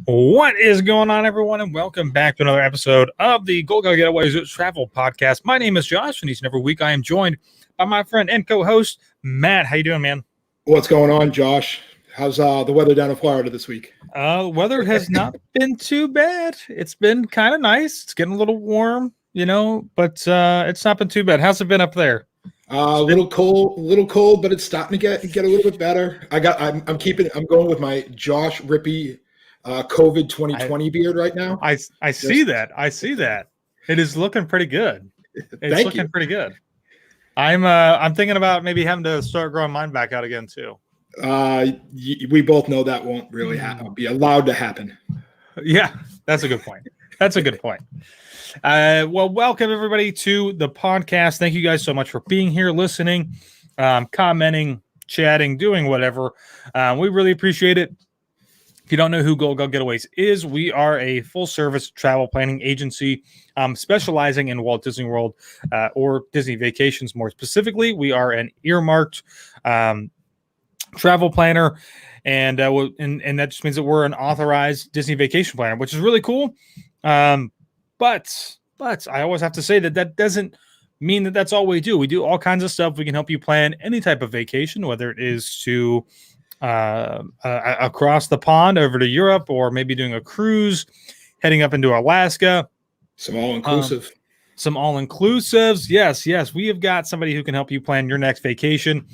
What is going on, everyone, and welcome back to another episode of the Gold Guy Getaways Travel Podcast. My name is Josh, and each and every week I am joined by my friend and co-host, Matt. How you doing, man? What's going on, Josh? How's the weather down in Florida this week? Weather has not been too bad. It's been kind of nice. It's getting a little warm, but it's not been too bad. How's it been up there? A little cold, but it's starting to get a little bit better. I'm going with my Josh Rippey COVID 2020 beard right now. I see that. I see that. It is looking pretty good. It's looking pretty good. I'm thinking about maybe having to start growing mine back out again too. We both know that won't really be allowed to happen. Yeah, that's a good point. That's a good point. Well, welcome everybody to the podcast. Thank you guys so much for being here, listening, commenting, chatting, doing whatever. We really appreciate it. If you don't know who Gold Guy Getaways is, we are a full-service travel planning agency specializing in Walt Disney World or Disney vacations more specifically. We are an earmarked travel planner, and that just means that we're an authorized Disney vacation planner, which is really cool. But I always have to say that doesn't mean that that's all we do. We do all kinds of stuff. We can help you plan any type of vacation, whether it is to across the pond over to Europe, or maybe doing a cruise, heading up into Alaska. Some all-inclusive. Some all-inclusives. Yes. We have got somebody who can help you plan your next vacation,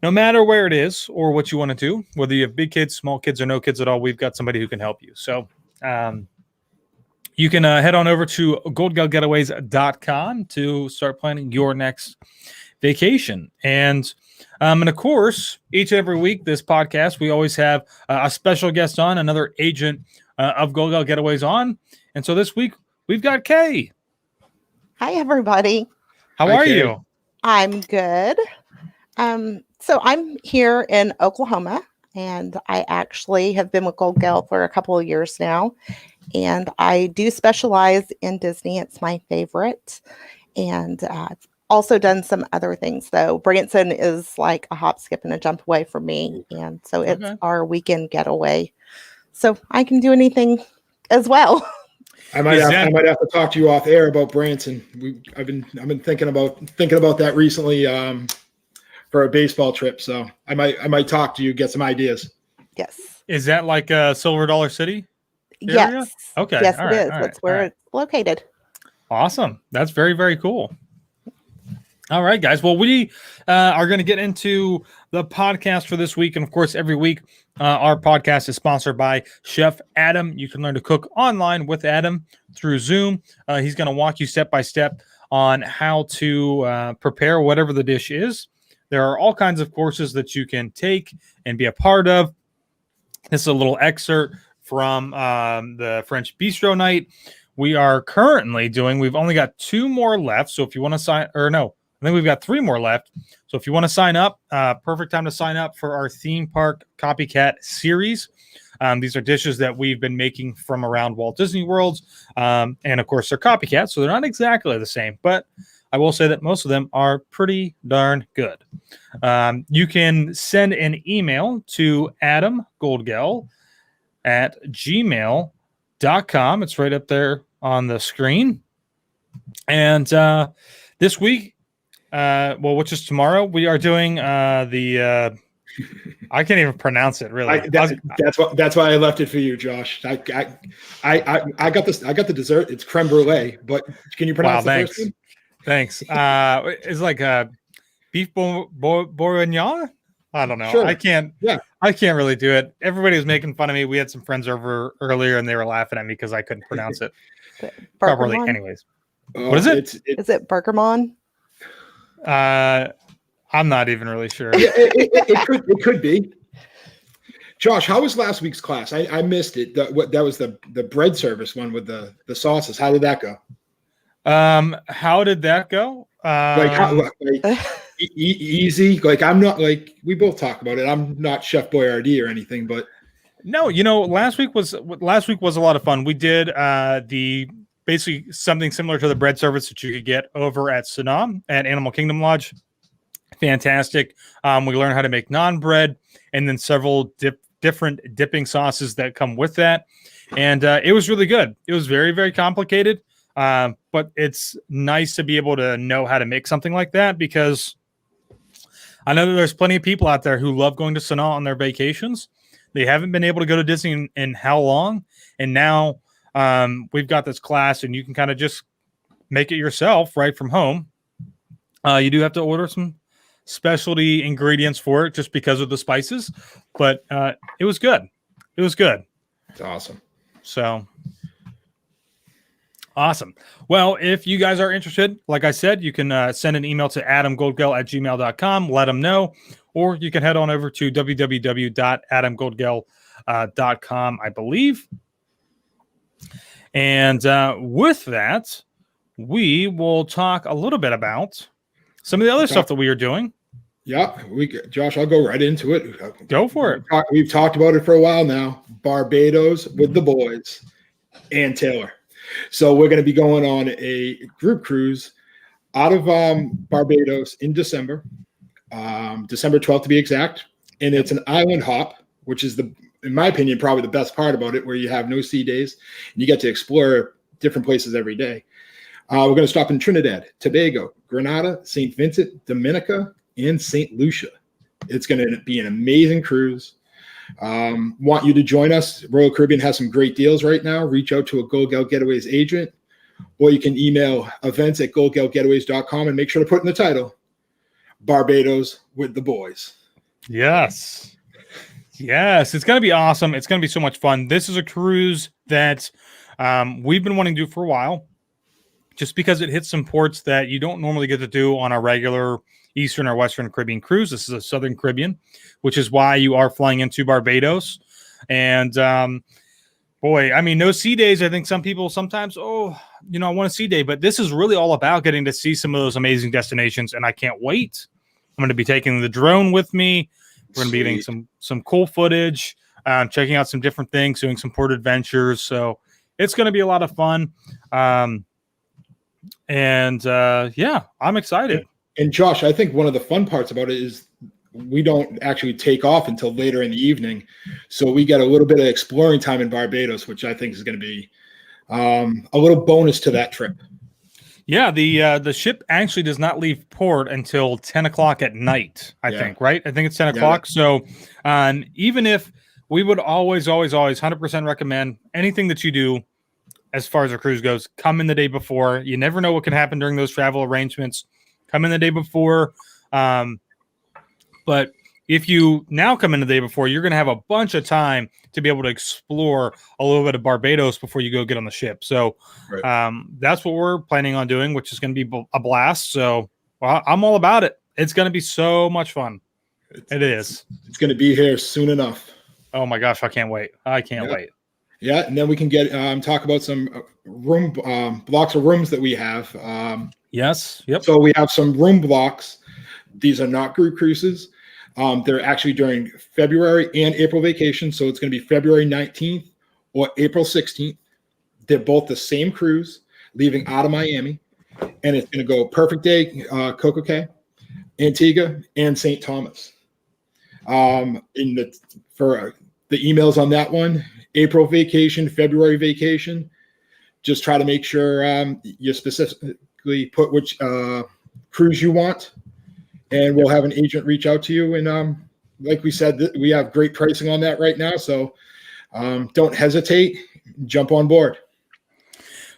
no matter where it is or what you want to do, whether you have big kids, small kids, or no kids at all. We've got somebody who can help you. So you can head on over to goldguygetaways.com to start planning your next vacation. And of course, each and every week, this podcast, we always have a special guest on, another agent of Gold Guy Getaways on. And so this week, we've got Kay. Hi, everybody. How are you? I'm good. So I'm here in Oklahoma, and I actually have been with Gold Guy for a couple of years now. And I do specialize in Disney. It's my favorite. And I've also done some other things, though. Branson is like a hop, skip, and a jump away from me. And so it's our weekend getaway. So I can do anything as well. I might have to talk to you off air about Branson. I've been thinking about that recently for a baseball trip. So I might talk to you, get some ideas. Yes. Is that like Silver Dollar City area? Yes. Okay. Yes, it is. That's where it's located. Awesome. That's very, very cool. All right, guys. Well, we are going to get into the podcast for this week. And of course, every week, our podcast is sponsored by Chef Adam. You can learn to cook online with Adam through Zoom. He's going to walk you step by step on how to prepare whatever the dish is. There are all kinds of courses that you can take and be a part of. This is a little excerpt from the French Bistro Night. We are currently we've only got 2 more left. So if you want to I think we've got 3 more left. So if you want to sign up, perfect time to sign up for our theme park copycat series. These are dishes that we've been making from around Walt Disney World. And of course, they're copycats, so they're not exactly the same. But I will say that most of them are pretty darn good. You can send an email to adamgoldgell@gmail.com. It's right up there on the screen. And this week, which is tomorrow, we are doing I can't even pronounce it really. That's why I left it for you, Josh. I got this. I got the dessert. It's creme brulee. But can you pronounce the first name? Thanks. It's like beef bourguignon. I don't know. Sure. I can't really do it. Everybody was making fun of me. We had some friends over earlier, and they were laughing at me because I couldn't pronounce it properly. Anyways, what is it? Is it Bergamon? I'm not even really sure. Yeah, it could be. Josh, how was last week's class? I missed it. That was the bread service one with the sauces. How did that go? How did that go? Easy. Like, I'm not, like, we both talk about it. I'm not Chef Boyardee or anything, but no, last week was a lot of fun. We did basically something similar to the bread service that you could get over at Sanam at Animal Kingdom Lodge. Fantastic. We learned how to make naan bread and then several different dipping sauces that come with that. And it was really good. It was very, very complicated. But it's nice to be able to know how to make something like that, because I know that there's plenty of people out there who love going to Sanaa on their vacations. They haven't been able to go to Disney in how long? And now we've got this class, and you can kind of just make it yourself right from home. You do have to order some specialty ingredients for it just because of the spices, but it was good. It was good. It's awesome. So awesome. Well, if you guys are interested, like I said, you can send an email to adamgoldgell@gmail.com, let them know, or you can head on over to www.adamgoldgell.com, I believe. And with that, we will talk a little bit about some of the other stuff that we are doing. Yeah, Josh, I'll go right into it. Go for it. We've talked about it for a while now. Barbados with the boys and Taylor. So we're going to be going on a group cruise out of Barbados in December, December 12th to be exact. And it's an island hop, which is, in my opinion, probably the best part about it, where you have no sea days and you get to explore different places every day. We're going to stop in Trinidad, Tobago, Grenada, St. Vincent, Dominica, and St. Lucia. It's going to be an amazing cruise. Want you to join us. Royal Caribbean has some great deals right now. Reach out to a Gold Gel Getaways agent, or you can email events@goldgelgetaways.com and make sure to put in the title, Barbados with the boys. Yes. Yes. It's going to be awesome. It's going to be so much fun. This is a cruise that we've been wanting to do for a while, just because it hits some ports that you don't normally get to do on a regular Eastern or Western Caribbean cruise. This is a Southern Caribbean, which is why you are flying into Barbados. And boy, I mean, no sea days. I think some people sometimes, I want a sea day, but this is really all about getting to see some of those amazing destinations. And I can't wait. I'm going to be taking the drone with me. We're going to be getting some cool footage, checking out some different things, doing some port adventures. So it's going to be a lot of fun. Yeah, I'm excited. And Josh, I think one of the fun parts about it is we don't actually take off until later in the evening. So we get a little bit of exploring time in Barbados, which I think is going to be a little bonus to that trip. Yeah, the ship actually does not leave port until 10 o'clock at night, I think, right? I think it's 10 o'clock. So even if we would always 100% recommend anything that you do as far as a cruise goes, come in the day before. You never know what can happen during those travel arrangements. Come in the day before. But if you now come in the day before, you're going to have a bunch of time to be able to explore a little bit of Barbados before you go get on the ship. So that's what we're planning on doing, which is going to be a blast. So I'm all about it. It's going to be so much fun. It is. It's going to be here soon enough. Oh my gosh, I can't wait. I can't wait. Yeah, and then we can get talk about some room blocks of rooms that we have. Yes. Yep. So we have some room blocks. These are not group cruises. They're actually during February and April vacation. So it's going to be February 19th or April 16th. They're both the same cruise, leaving out of Miami, and it's going to go Perfect Day, Coco Cay, Antigua, and St. Thomas. For the emails on that one, April vacation, February vacation, just try to make sure you specifically put which cruise you want, and we'll have an agent reach out to you. And like we said, we have great pricing on that right now, so don't hesitate, jump on board.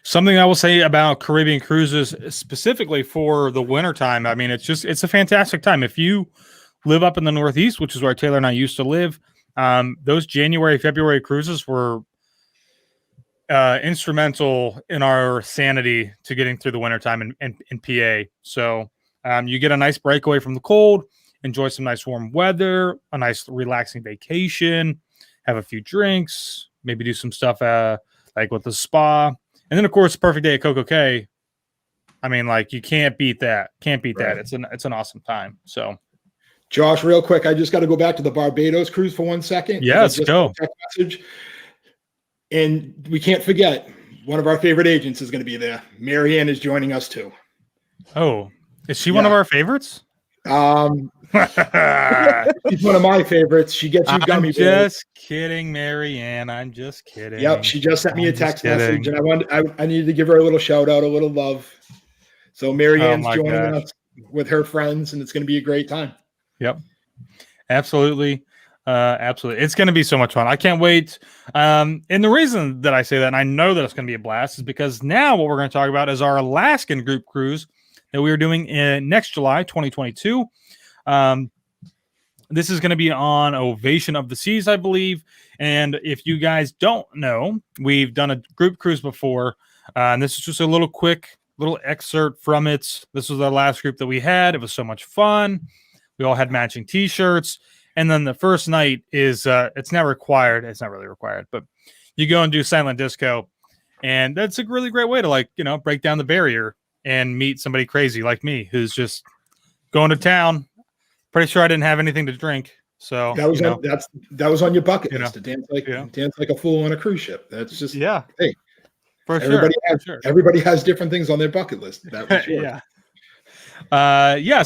Something I will say about Caribbean cruises, specifically for the wintertime, I mean, it's a fantastic time. If you live up in the Northeast, which is where Taylor and I used to live, those January, February cruises were instrumental in our sanity to getting through the wintertime in PA. So you get a nice breakaway from the cold, enjoy some nice warm weather, a nice relaxing vacation, have a few drinks, maybe do some stuff like with the spa. And then, of course, Perfect Day at Coco Cay. I mean, like, you can't beat that. Can't beat that. It's an awesome time. So, Josh, real quick, I just got to go back to the Barbados cruise for 1 second. Yes, go. Text message. And we can't forget, one of our favorite agents is going to be there. Marianne is joining us too. Oh, is she one of our favorites? She's one of my favorites. She gets you gummy I'm bears. just kidding, Marianne. I'm just kidding. Yep, she just sent me a I'm just text message, kidding. and I needed to give her a little shout out, a little love. So Marianne's my joining gosh. us with her friends, and it's going to be a great time. Yep. Absolutely. Absolutely. It's going to be so much fun. I can't wait. And the reason that I say that, and I know that it's going to be a blast, is because now what we're going to talk about is our Alaskan group cruise that we are doing in next July, 2022. This is going to be on Ovation of the Seas, I believe. And if you guys don't know, we've done a group cruise before. And this is just a little quick little excerpt from it. This was our last group that we had. It was so much fun. We all had matching t-shirts. And then the first night is, it's not required. It's not really required, but you go and do silent disco. And that's a really great way to break down the barrier and meet somebody crazy like me, who's just going to town. Pretty sure I didn't have anything to drink. So that was on your bucket list to dance like a fool on a cruise ship. That's just, hey, for everybody has different things on their bucket list. That was yours.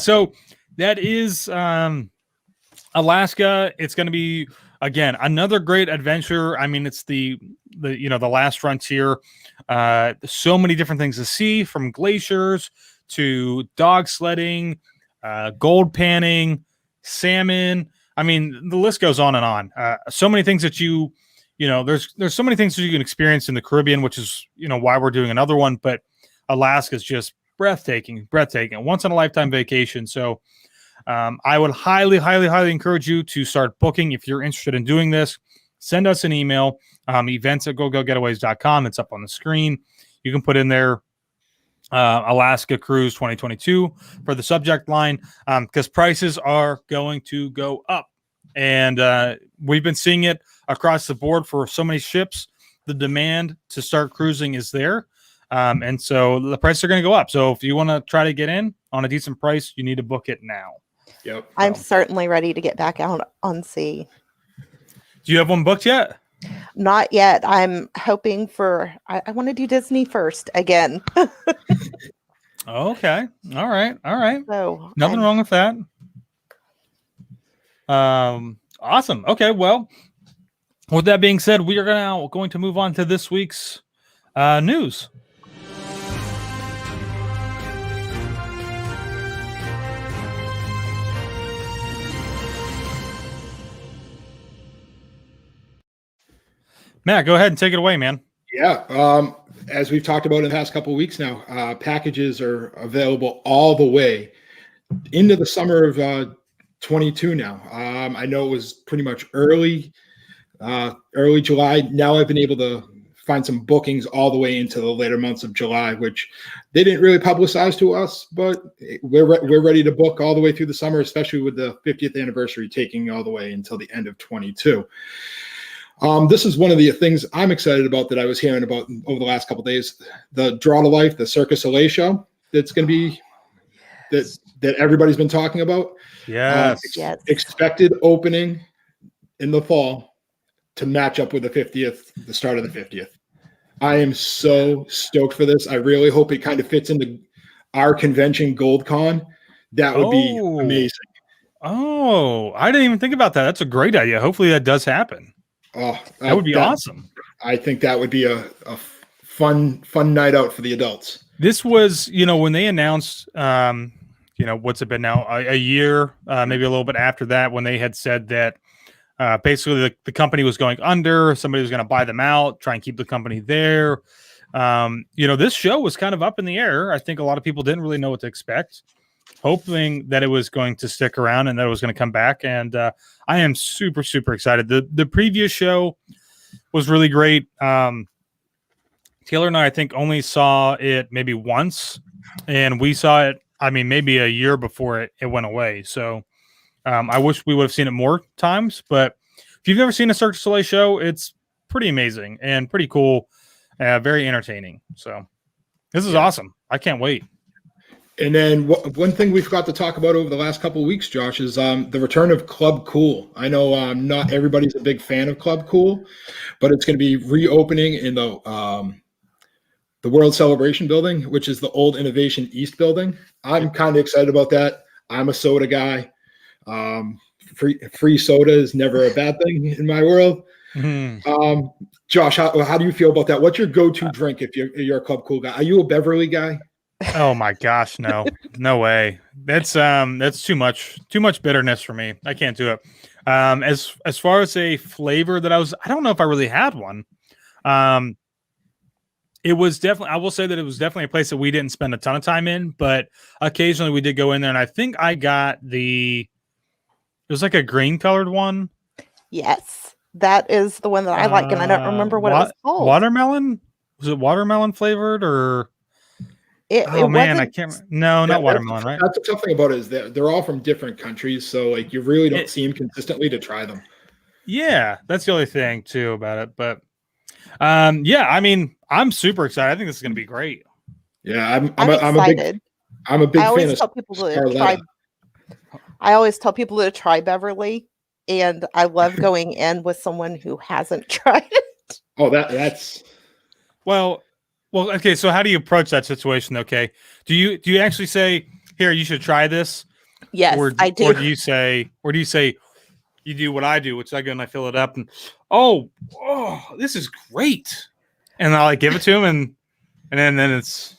So that is Alaska. It's going to be, again, another great adventure. I mean, it's the last frontier. So many different things to see, from glaciers to dog sledding, gold panning, salmon. I mean, the list goes on and on. So many things that there's so many things that you can experience in the Caribbean, which is, why we're doing another one. But Alaska is just breathtaking, once in a lifetime vacation. So I would highly, highly, highly encourage you to start booking. If you're interested in doing this, send us an email, events@gogogetaways.com. It's up on the screen. You can put in there Alaska Cruise 2022 for the subject line, because prices are going to go up. And we've been seeing it across the board for so many ships. The demand to start cruising is there. And so the prices are going to go up. So if you want to try to get in on a decent price, you need to book it now. Yep. I'm certainly ready to get back out on sea. Do you have one booked yet? Not yet. I'm hoping for, I want to do Disney first again. Okay. All right. So nothing wrong with that. Awesome. Okay. Well, with that being said, we are now going to move on to this week's news. Matt, go ahead and take it away, man. Yeah. As we've talked about in the past couple of weeks now, packages are available all the way into the summer of 22 now. I know it was pretty much early July. Now I've been able to find some bookings all the way into the later months of July, which they didn't really publicize to us, but we're ready to book all the way through the summer, especially with the 50th anniversary taking all the way until the end of 22. This is one of the things I'm excited about that I was hearing about over the last couple of days. The Draw to Life, the Circus Soleil show that's going to be that everybody's been talking about. Yes. Expected opening in the fall to match up with the start of the 50th. I am so stoked for this. I really hope it kind of fits into our convention, GoldCon. That would be amazing. Oh, I didn't even think about that. That's a great idea. Hopefully that does happen. Oh, that would be awesome. I think that would be a fun night out for the adults. This was, when they announced, what's it been now, a year, maybe a little bit after that, when they had said that basically the company was going under, somebody was going to buy them out, try and keep the company there. This show was kind of up in the air. I think a lot of people didn't really know what to expect, hoping that it was going to stick around and that it was going to come back. And I am super, super excited. The previous show was really great. Taylor and I think, only saw it maybe once, and we saw it, maybe a year before it went away. So I wish we would have seen it more times. But if you've never seen a Cirque du Soleil show, it's pretty amazing and pretty cool, very entertaining. So this is awesome. I can't wait. And then one thing we forgot to talk about over the last couple of weeks, Josh, is the return of Club Cool. I know not everybody's a big fan of Club Cool, but it's going to be reopening in the World Celebration Building, which is the old Innovation East building. I'm kind of excited about that. I'm a soda guy. Free soda is never a bad thing in my world. Mm-hmm. Josh, how do you feel about that? What's your go-to drink if you're a Club Cool guy? Are you a Beverly guy? Oh my gosh, no way. That's too much bitterness for me. I can't do it. As far as a flavor that I don't know if I really had one. It was definitely, I will say that it was definitely a place that we didn't spend a ton of time in, but occasionally we did go in there, and I think I got it was like a green colored one. Yes, that is the one that I like, and I don't remember what it was called. Watermelon? Was it watermelon flavored or? It man, I wasn't. can't. No, not watermelon, right? That's the tough thing about it is that they're all from different countries, so like you really don't see them consistently to try them. Yeah, that's the only thing too about it. But yeah, I mean, I'm super excited. I think this is going to be great. Yeah, I'm excited. I'm a big I fan always of tell people to Scarletta. try. I always tell people to try Beverly, and I love going in with someone who hasn't tried it. Oh, that's well, okay. So how do you approach that situation? Okay, do you actually say, "Here, you should try this"? Yes, I do. Or do you say, you do what I do, which I go and I fill it up and oh, this is great, and I like give it to him, and then it's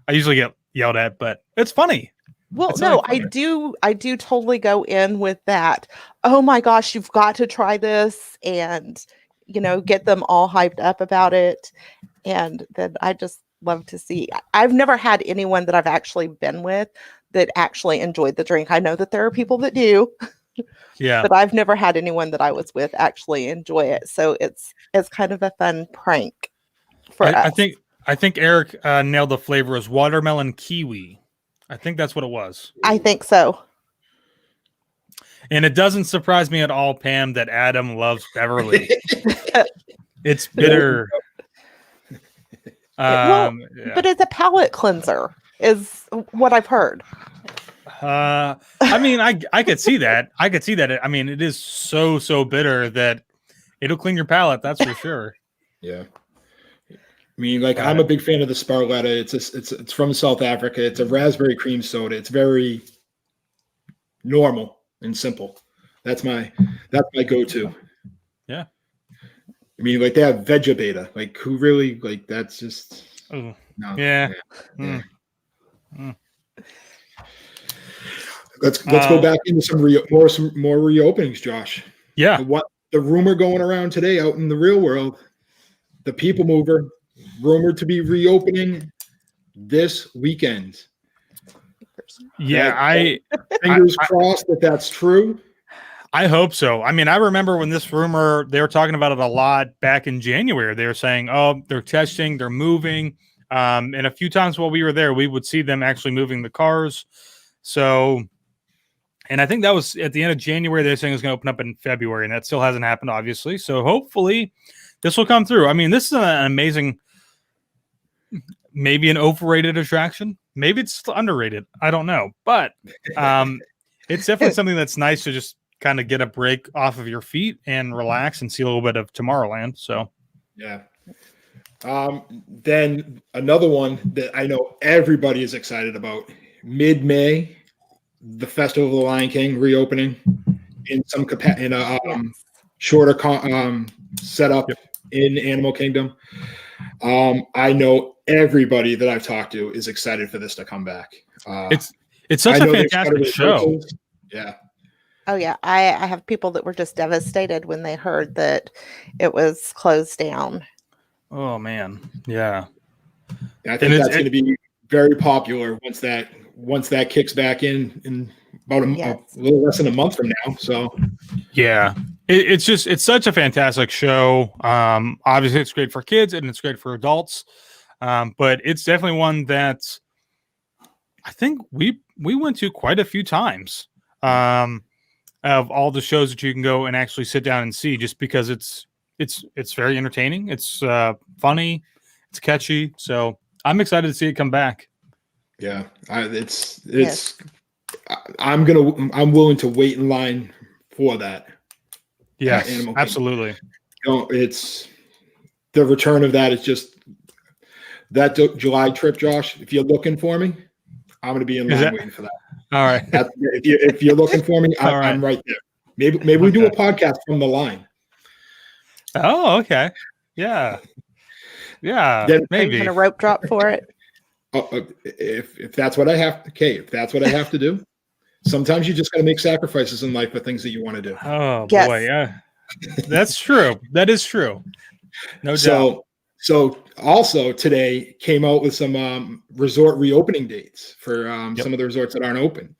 I usually get yelled at, but it's funny. Well, it's no, I do totally go in with that. Oh my gosh, you've got to try this, and get them all hyped up about it, and then I just love to see. I've never had anyone that I've actually been with that actually enjoyed the drink. I know that there are people that do. Yeah. But I've never had anyone that I was with actually enjoy it. So it's kind of a fun prank for us. I think Eric nailed the flavor as watermelon kiwi. I think that's what it was. I think so. And it doesn't surprise me at all, Pam, that Adam loves Beverly. It's bitter. Well, but it's a palate cleanser, is what I've heard. I mean, I could see that. I could see that. I mean, it is so bitter that it'll clean your palate. That's for sure. Yeah. I mean, like I'm a big fan of the Scarletta. It's from South Africa. It's a raspberry cream soda. It's very normal and simple. That's my go-to. Yeah. I mean, like they have Vegabeta. Like who really like that's just no. Yeah. Mm. Mm. Let's go back into some more reopenings, Josh. Yeah. What the rumor going around today out in the real world, the People Mover rumored to be reopening this weekend. Yeah, fingers crossed that that's true. I hope so. I mean, I remember when this rumor, they were talking about it a lot back in January. They were saying, oh, they're testing, they're moving. And a few times while we were there, we would see them actually moving the cars. So, and I think that was at the end of January. They're saying it was going to open up in February, and that still hasn't happened, obviously. So hopefully this will come through. I mean, this is an amazing, maybe an overrated attraction. Maybe it's underrated. I don't know. But it's definitely something that's nice to just kind of get a break off of your feet and relax and see a little bit of Tomorrowland. So, yeah. Then another one that I know everybody is excited about, mid-May, the Festival of the Lion King reopening in some in a shorter setup in Animal Kingdom. I know everybody that I've talked to is excited for this to come back. It's such a fantastic show. Yeah. Oh yeah, I have people that were just devastated when they heard that it was closed down. Oh man, yeah. I think that's going to be very popular once that kicks back in about a little less than a month from now. So yeah, it's such a fantastic show. Obviously it's great for kids and it's great for adults, but it's definitely one that I think we went to quite a few times. Of all the shows that you can go and actually sit down and see, just because it's very entertaining. It's funny, it's catchy. So I'm excited to see it come back. Yeah, I'm willing to wait in line for that. Yes, absolutely. It's the return of that is just that July trip, Josh. If you're looking for me, I'm going to be in line waiting for that. All right. If you're looking for me, All right. I'm right there. Maybe we do a podcast from the line. Oh, okay. Yeah. Yeah. Then- Are you Maybe. going to rope drop for it? If that's what I have, okay, if that's what I have to do, sometimes you just got to make sacrifices in life for things that you want to do. Oh Yes. boy, yeah. That's true. That is true. No doubt. So also today came out with some resort reopening dates for some of the resorts that aren't open.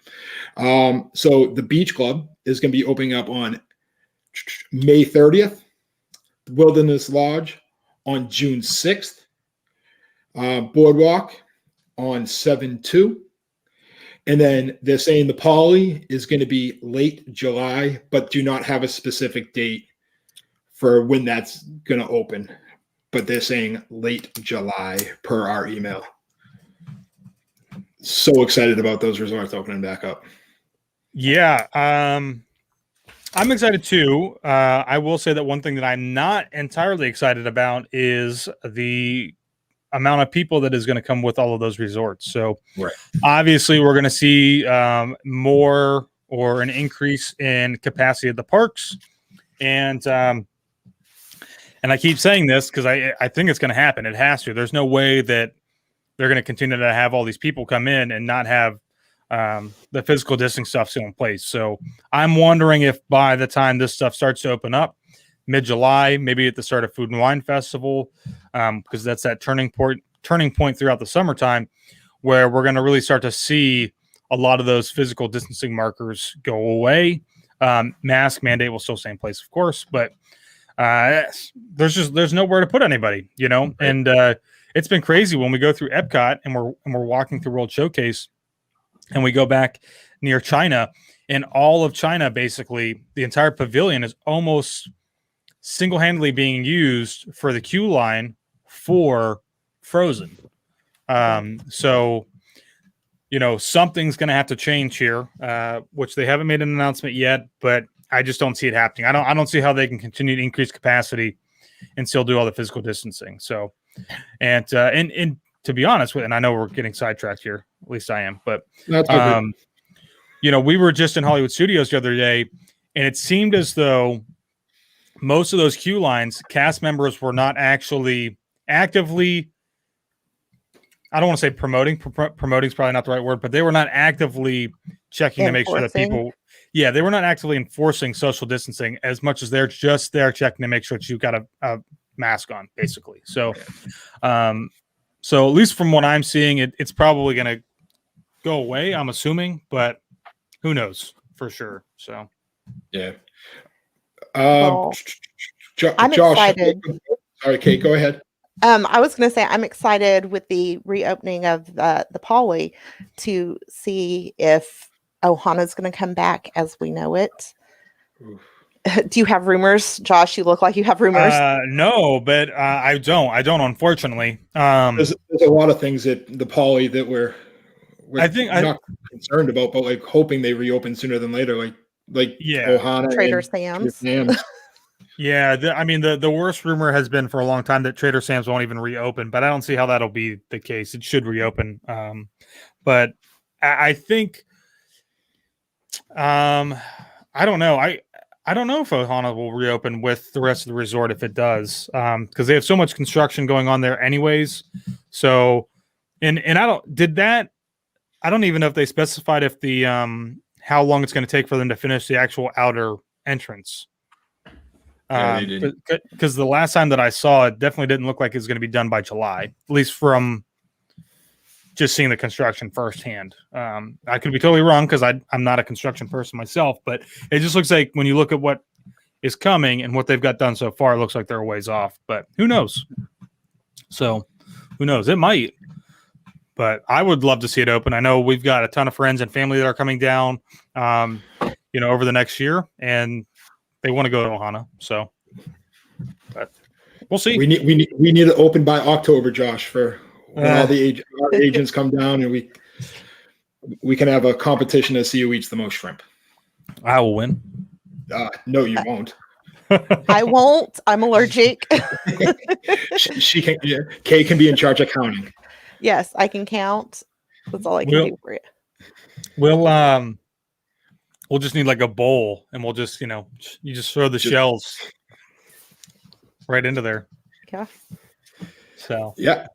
So the Beach Club is going to be opening up on May 30th, Wilderness Lodge on June 6th, Boardwalk on 7/2. And then they're saying the Poly is going to be late July, but do not have a specific date for when that's going to open. But they're saying late July per our email. So excited about those resorts opening back up. Yeah. I'm excited too. I will say that one thing that I'm not entirely excited about is the amount of people that is going to come with all of those resorts. So Right. obviously we're going to see more or an increase in capacity at the parks. And I keep saying this because I think it's going to happen. It has to. There's no way that they're going to continue to have all these people come in and not have the physical distancing stuff still in place. So I'm wondering if by the time this stuff starts to open up, mid-July, maybe at the start of Food and Wine Festival, because that's that turning point throughout the summertime, where we're going to really start to see a lot of those physical distancing markers go away. Mask mandate will still stay in place, of course, but there's nowhere to put anybody, you know. Right. And it's been crazy when we go through Epcot and we're walking through World Showcase, and we go back near China, and all of China, basically the entire pavilion is almost single-handedly being used for the queue line for Frozen. So, you know, something's going to have to change here, which they haven't made an announcement yet, but I just don't see it happening. I don't see how they can continue to increase capacity and still do all the physical distancing. So, and to be honest with, and I know we're getting sidetracked here, at least I am, but you know, we were just in Hollywood Studios the other day, and it seemed as though most of those queue lines, cast members were not actually actively, I don't want to say promoting is probably not the right word, but they were not actively checking to make sure that people, they were not actively enforcing social distancing as much as they're just there checking to make sure that you've got a mask on, basically. So, so at least from what I'm seeing, it's probably going to go away, I'm assuming, but who knows for sure. So, yeah. I'm Josh, excited. Sorry, Kate, go ahead. I was going to say I'm excited with the reopening of the Poly to see if Ohana's going to come back as we know it. Do you have rumors, Josh? You look like you have rumors. No, but I don't. Unfortunately. There's a lot of things that the Poly that we're not concerned about, but like hoping they reopen sooner than later. Like Ohana, Trader Sam's. Yeah, I mean the worst rumor has been for a long time that Trader Sam's won't even reopen, but I don't see how that'll be the case. It should reopen, but I think I don't know. I don't know if Ohana will reopen with the rest of the resort if it does, because they have so much construction going on there anyways. So, and I don't even know if they specified if the how long it's going to take for them to finish the actual outer entrance. Because the last time that I saw it definitely didn't look like it's going to be done by July, at least from just seeing the construction firsthand. I could be totally wrong because I'm not a construction person myself, but it just looks like when you look at what is coming and what they've got done so far, it looks like they're a ways off, but who knows? So who knows? It might, but I would love to see it open. I know we've got a ton of friends and family that are coming down, over the next year, and they want to go to Ohana, so but we'll see. We need it open by October, Josh, for when all the our agents come down, and we can have a competition to see who eats the most shrimp. I will win. No, you won't. I won't. I'm allergic. she can. Yeah, Kay can be in charge of counting. Yes, I can count. That's all I can do for you. we'll just need like a bowl, and we'll just you just throw the shells right into there. Yeah. So yeah,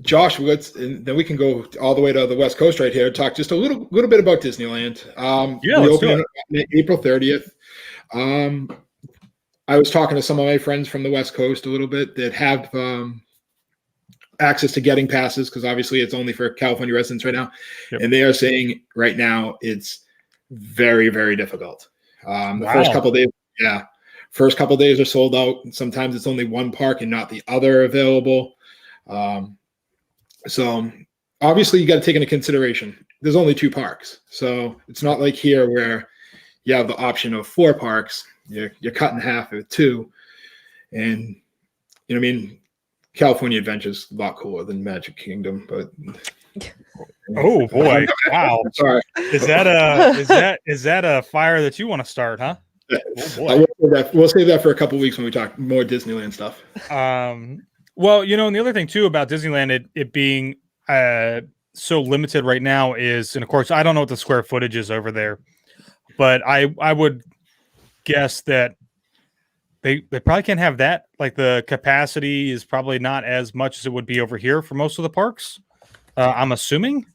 Josh, and then we can go all the way to the West Coast right here. Talk just a little bit about Disneyland. Yeah, we let's do open on April 30th. I was talking to some of my friends from the West Coast a little bit that have access to getting passes, because obviously it's only for California residents right now, and they are saying right now it's very, very difficult. The first couple of days, first couple of days are sold out. Sometimes it's only one park and not the other available. So obviously you got to take into consideration there's only 2 parks, so it's not like here where you have the option of 4 parks. You're cutting half of 2, and I mean, California Adventure's a lot cooler than Magic Kingdom, but oh boy, wow! Sorry, is that a fire that you want to start, huh? Oh boy. We'll save that for a couple of weeks when we talk more Disneyland stuff. Well, and the other thing too about Disneyland, it being so limited right now is, and of course, I don't know what the square footage is over there, but I would guess that they probably can't have that. Like the capacity is probably not as much as it would be over here for most of the parks. I'm assuming.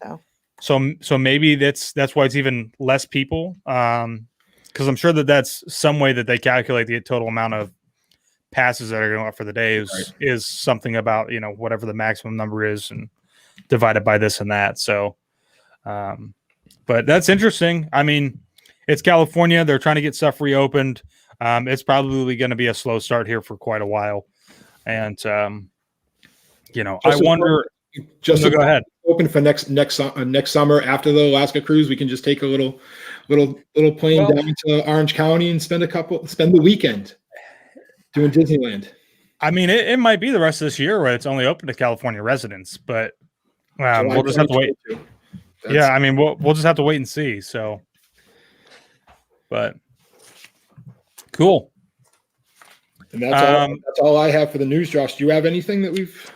So maybe that's why it's even less people. Because I'm sure that's some way that they calculate the total amount of passes that are going to go for the day is something about whatever the maximum number is and divided by this and that. So, but that's interesting. I mean, it's California. They're trying to get stuff reopened. It's probably going to be a slow start here for quite a while, and I wonder. Go ahead. Open for next summer after the Alaska cruise. We can just take a little plane down to Orange County and spend the weekend doing Disneyland. I mean, it might be the rest of this year where it's only open to California residents, but we'll just have to wait. Yeah, I mean, we'll just have to wait and see. So, but cool. And that's all I have for the news, Josh. Do you have anything that we've?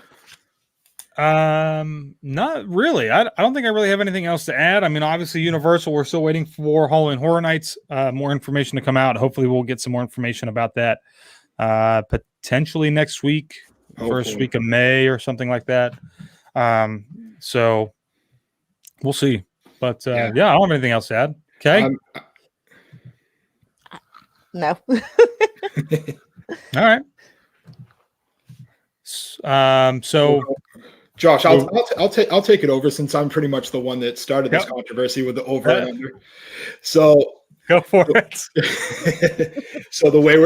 Not really. I don't think I really have anything else to add. I mean, obviously Universal, we're still waiting for Halloween Horror Nights, more information to come out. Hopefully we'll get some more information about that, potentially next week, first week of May or something like that. So we'll see, but, I don't have anything else to add. Okay. No. All right. So Josh, I'll take it over, since I'm pretty much the one that started this controversy with the over and under. So go for it. So the way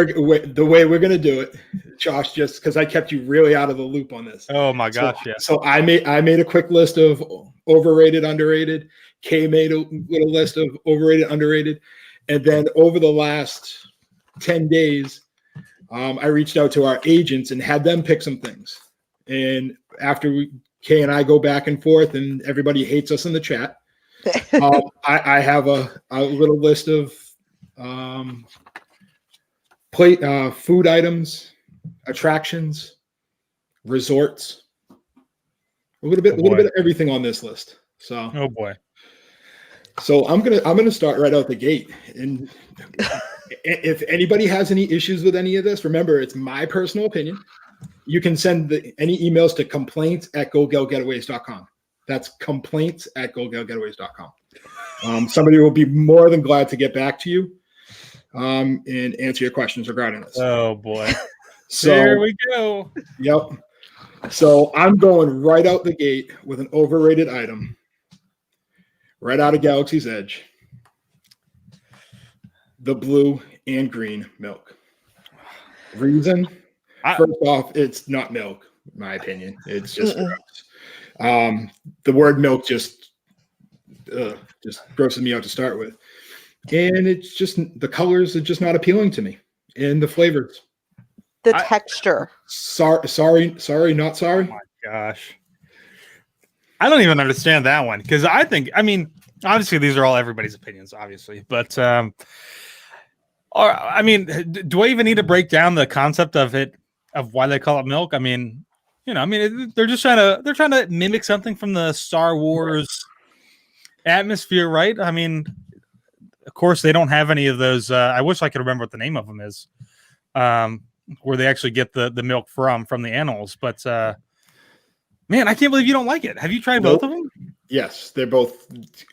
we're gonna do it, Josh, just because I kept you really out of the loop on this. Oh my gosh, So I made a quick list of overrated, underrated. Kay made a little list of overrated, underrated, and then over the last 10 days, I reached out to our agents and had them pick some things. And after Kay and I go back and forth, and everybody hates us in the chat, I have a little list of food items, attractions, resorts, a little bit of everything on this list. So, oh boy. So I'm gonna start right out the gate. And if anybody has any issues with any of this, remember, it's my personal opinion. You can send any emails to complaints@gogelgetaways.com. That's complaints@gogelgetaways.com. Somebody will be more than glad to get back to you and answer your questions regarding this. Oh boy. So there we go. Yep. So I'm going right out the gate with an overrated item. Right out of Galaxy's Edge. The blue and green milk. Reason? First off, it's not milk, in my opinion. It's just gross. The word milk just grosses me out to start with. And it's just, the colors are just not appealing to me. And the flavors. The texture. Sorry, not sorry. Oh my gosh. I don't even understand that one, because I mean, obviously these are all everybody's opinions, obviously, but I mean, do I even need to break down the concept of it, of why they call it milk? I mean, they're just trying to mimic something from the Star Wars atmosphere, right? I mean, of course, they don't have any of those. I wish I could remember what the name of them is, where they actually get the milk from the animals. But man, I can't believe you don't like it. Have you tried both of them? Yes, they're both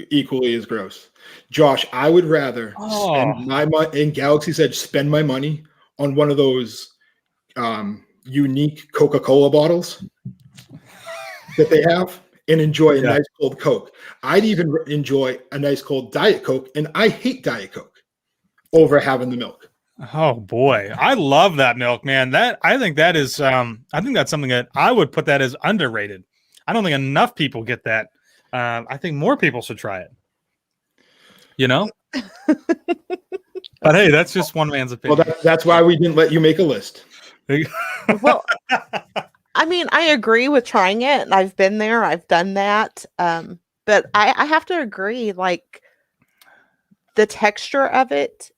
equally as gross. Josh, I would rather spend my money in Galaxy's Edge, spend my money on one of those unique Coca-Cola bottles that they have and enjoy a nice cold Coke. I'd even enjoy a nice cold Diet Coke, and I hate Diet Coke over having the milk. Oh boy, I love that milk, man. I think that's something that I would put that as underrated. I don't think enough people get that. I think more people should try it. You know? But hey, that's just one man's opinion. Well, that's why we didn't let you make a list. Well, I mean, I agree with trying it, and I've been there, I've done that. But I have to agree, like the texture of it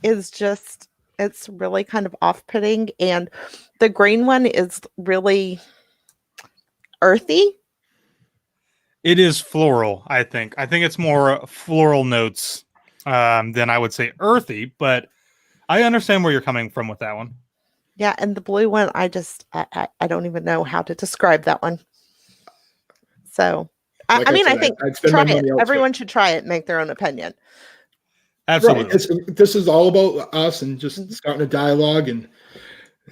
is just, it's really kind of off-putting, and the green one is really earthy. It is floral, I think. I think it's more floral notes than I would say earthy, but I understand where you're coming from with that one. Yeah, and the blue one, I don't even know how to describe that one. So, Like I mean, I think try it. elsewhere. Everyone should try it and make their own opinion. Absolutely. Right. This is all about us and just starting a dialogue and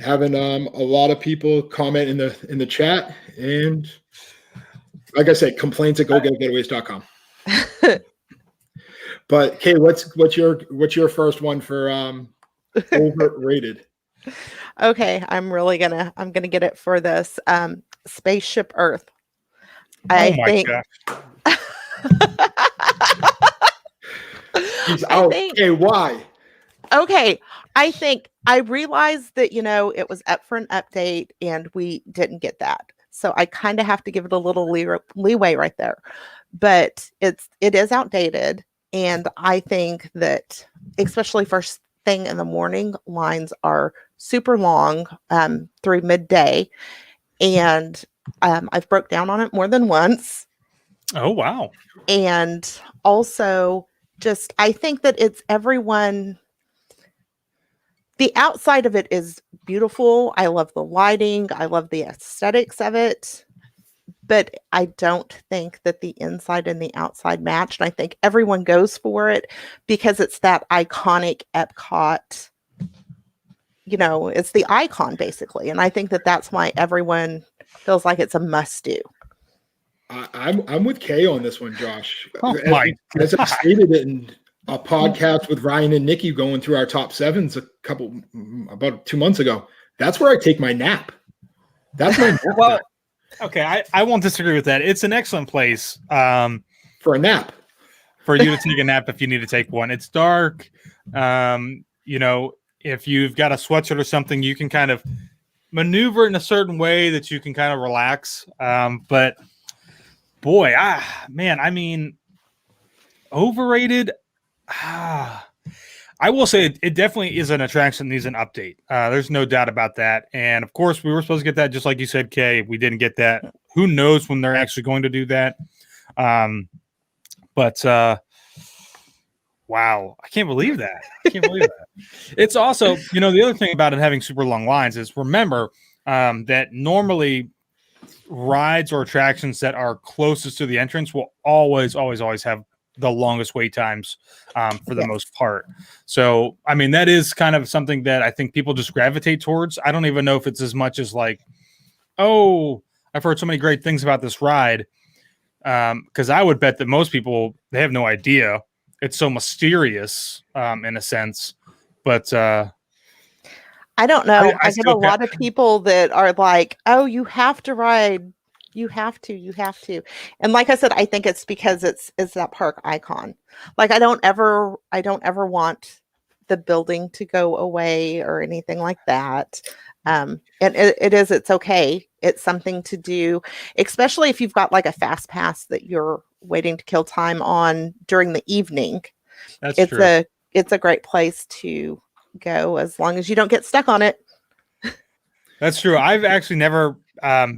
having a lot of people comment in the chat, and like I said, complaints at gogetgetaways.com. But Kay, what's your first one for overrated? Okay, I'm gonna get it for this. Spaceship Earth. Oh my gosh. Okay, why? Okay, I think I realized that it was up for an update and we didn't get that, so I kind of have to give it a little leeway right there. But it is outdated, and I think that especially first thing in the morning, lines are super long through midday, and I've broke down on it more than once. Oh wow. And also, just I think that it's everyone. The outside of it is beautiful. I love the lighting. I love the aesthetics of it. But I don't think that the inside and the outside match. And I think everyone goes for it because it's that iconic Epcot. It's the icon basically. And I think that that's why everyone feels like it's a must do. I'm with Kay on this one, Josh. Oh as I stated it in a podcast with Ryan and Nikki going through our top sevens about 2 months ago. That's where I take my nap. That's my nap. Well, okay, I won't disagree with that. It's an excellent place for a nap. For you to take a nap if you need to take one. It's dark. If you've got a sweatshirt or something, you can kind of maneuver in a certain way that you can kind of relax. But boy, I mean, overrated. I will say it definitely is an attraction that needs an update. There's no doubt about that. And of course, we were supposed to get that, just like you said, Kay. We didn't get that. Who knows when they're actually going to do that? But wow, I can't believe that. It's also, the other thing about it having super long lines is remember that normally rides or attractions that are closest to the entrance will always have the longest wait times for the most part. So, I mean, that is kind of something that I think people just gravitate towards. I don't even know if it's as much as like, oh, I've heard so many great things about this ride. Because I would bet that most people, they have no idea. It's so mysterious in a sense. But I don't know. I get a lot of people that are like, oh, you have to ride. You have to. And like I said, I think it's because it's that park icon. Like I don't ever want the building to go away or anything like that. And it's okay. It's something to do, especially if you've got like a fast pass that you're waiting to kill time on during the evening. It's true. It's a great place to go as long as you don't get stuck on it. That's true. I've actually never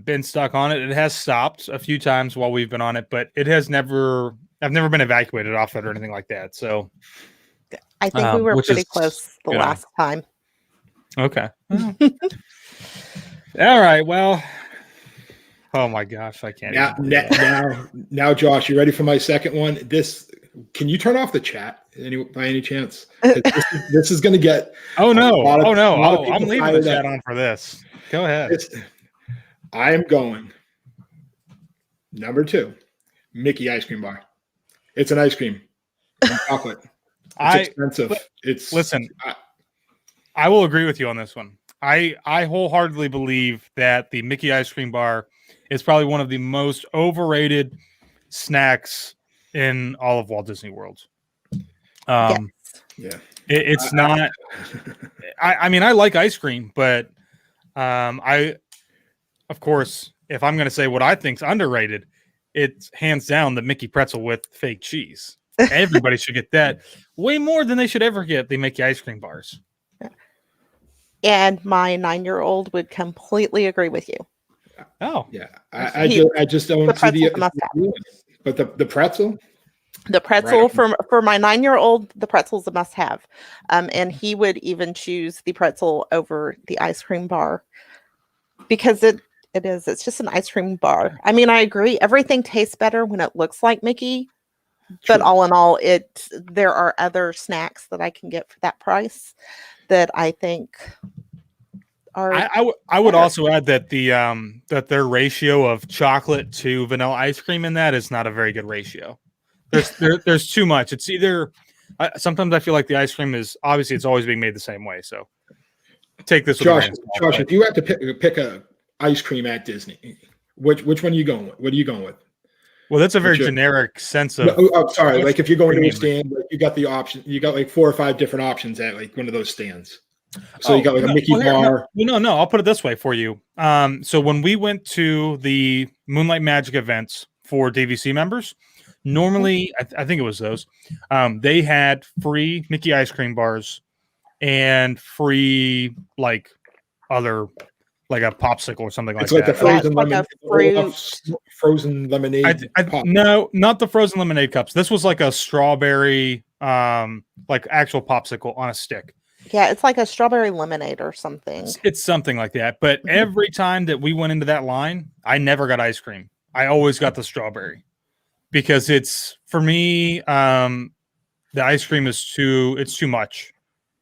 been stuck on it. It has stopped a few times while we've been on it, but it has never I've never been evacuated off it or anything like that. So I think we were which pretty is, close the you know. last time. Okay. Well. All right. Well. Oh my gosh, I can't. Now, Josh, you ready for my second one? Can you turn off the chat by any chance? 'Cause this is going to get. Oh no! I'm I'm leaving the chat on for this. Go ahead. I am going. Number 2, Mickey ice cream bar. It's an ice cream, and chocolate. It's expensive. Listen. I will agree with you on this one. I wholeheartedly believe that the Mickey ice cream bar is probably one of the most overrated snacks in all of Walt Disney World. Yeah, it's not. I mean, I like ice cream, but of course, if I'm going to say what I think's underrated, it's hands down the Mickey pretzel with fake cheese. Everybody should get that way more than they should ever get the Mickey ice cream bars. And my 9-year-old would completely agree with you. Oh, yeah. I just don't see but the pretzel. The pretzel for my 9-year-old, the pretzel's a must-have, and he would even choose the pretzel over the ice cream bar because it's just an ice cream bar. I mean, I agree. Everything tastes better when it looks like Mickey, but all in all, there are other snacks that I can get for that price that I think are. I would also add that that their ratio of chocolate to vanilla ice cream in that is not a very good ratio. There's too much. It's either sometimes I feel like the ice cream is obviously it's always being made the same way. So take this, Josh. If you had to pick a ice cream at Disney, which one are you going with? What are you going with? Well, that's a very generic sense of. Sorry. Like if you're going to a stand, like you got the option. You got like 4 or 5 different options at like one of those stands. So you got like a Mickey bar. No. I'll put it this way for you. So when we went to the Moonlight Magic events for DVC members, normally I think it was those. They had free Mickey ice cream bars and free like other. Like a popsicle or something like that. It's like frozen lemonade. No, not the frozen lemonade cups. This was like a strawberry, like actual popsicle on a stick. Yeah, it's like a strawberry lemonade or something. It's something like that. But every time that we went into that line, I never got ice cream. I always got the strawberry because it's for me. The ice cream is too much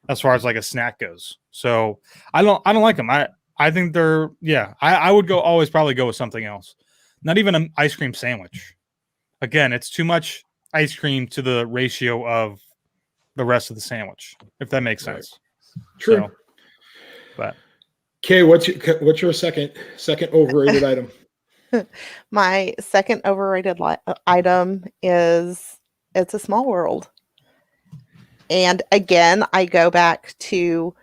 as far as like a snack goes. So I don't like them. I think they're, I would probably go with something else. Not even an ice cream sandwich. Again, it's too much ice cream to the ratio of the rest of the sandwich, if that makes sense. True. So, but Kay, what's your second overrated item? My second overrated item is It's a Small World. And again, I go back to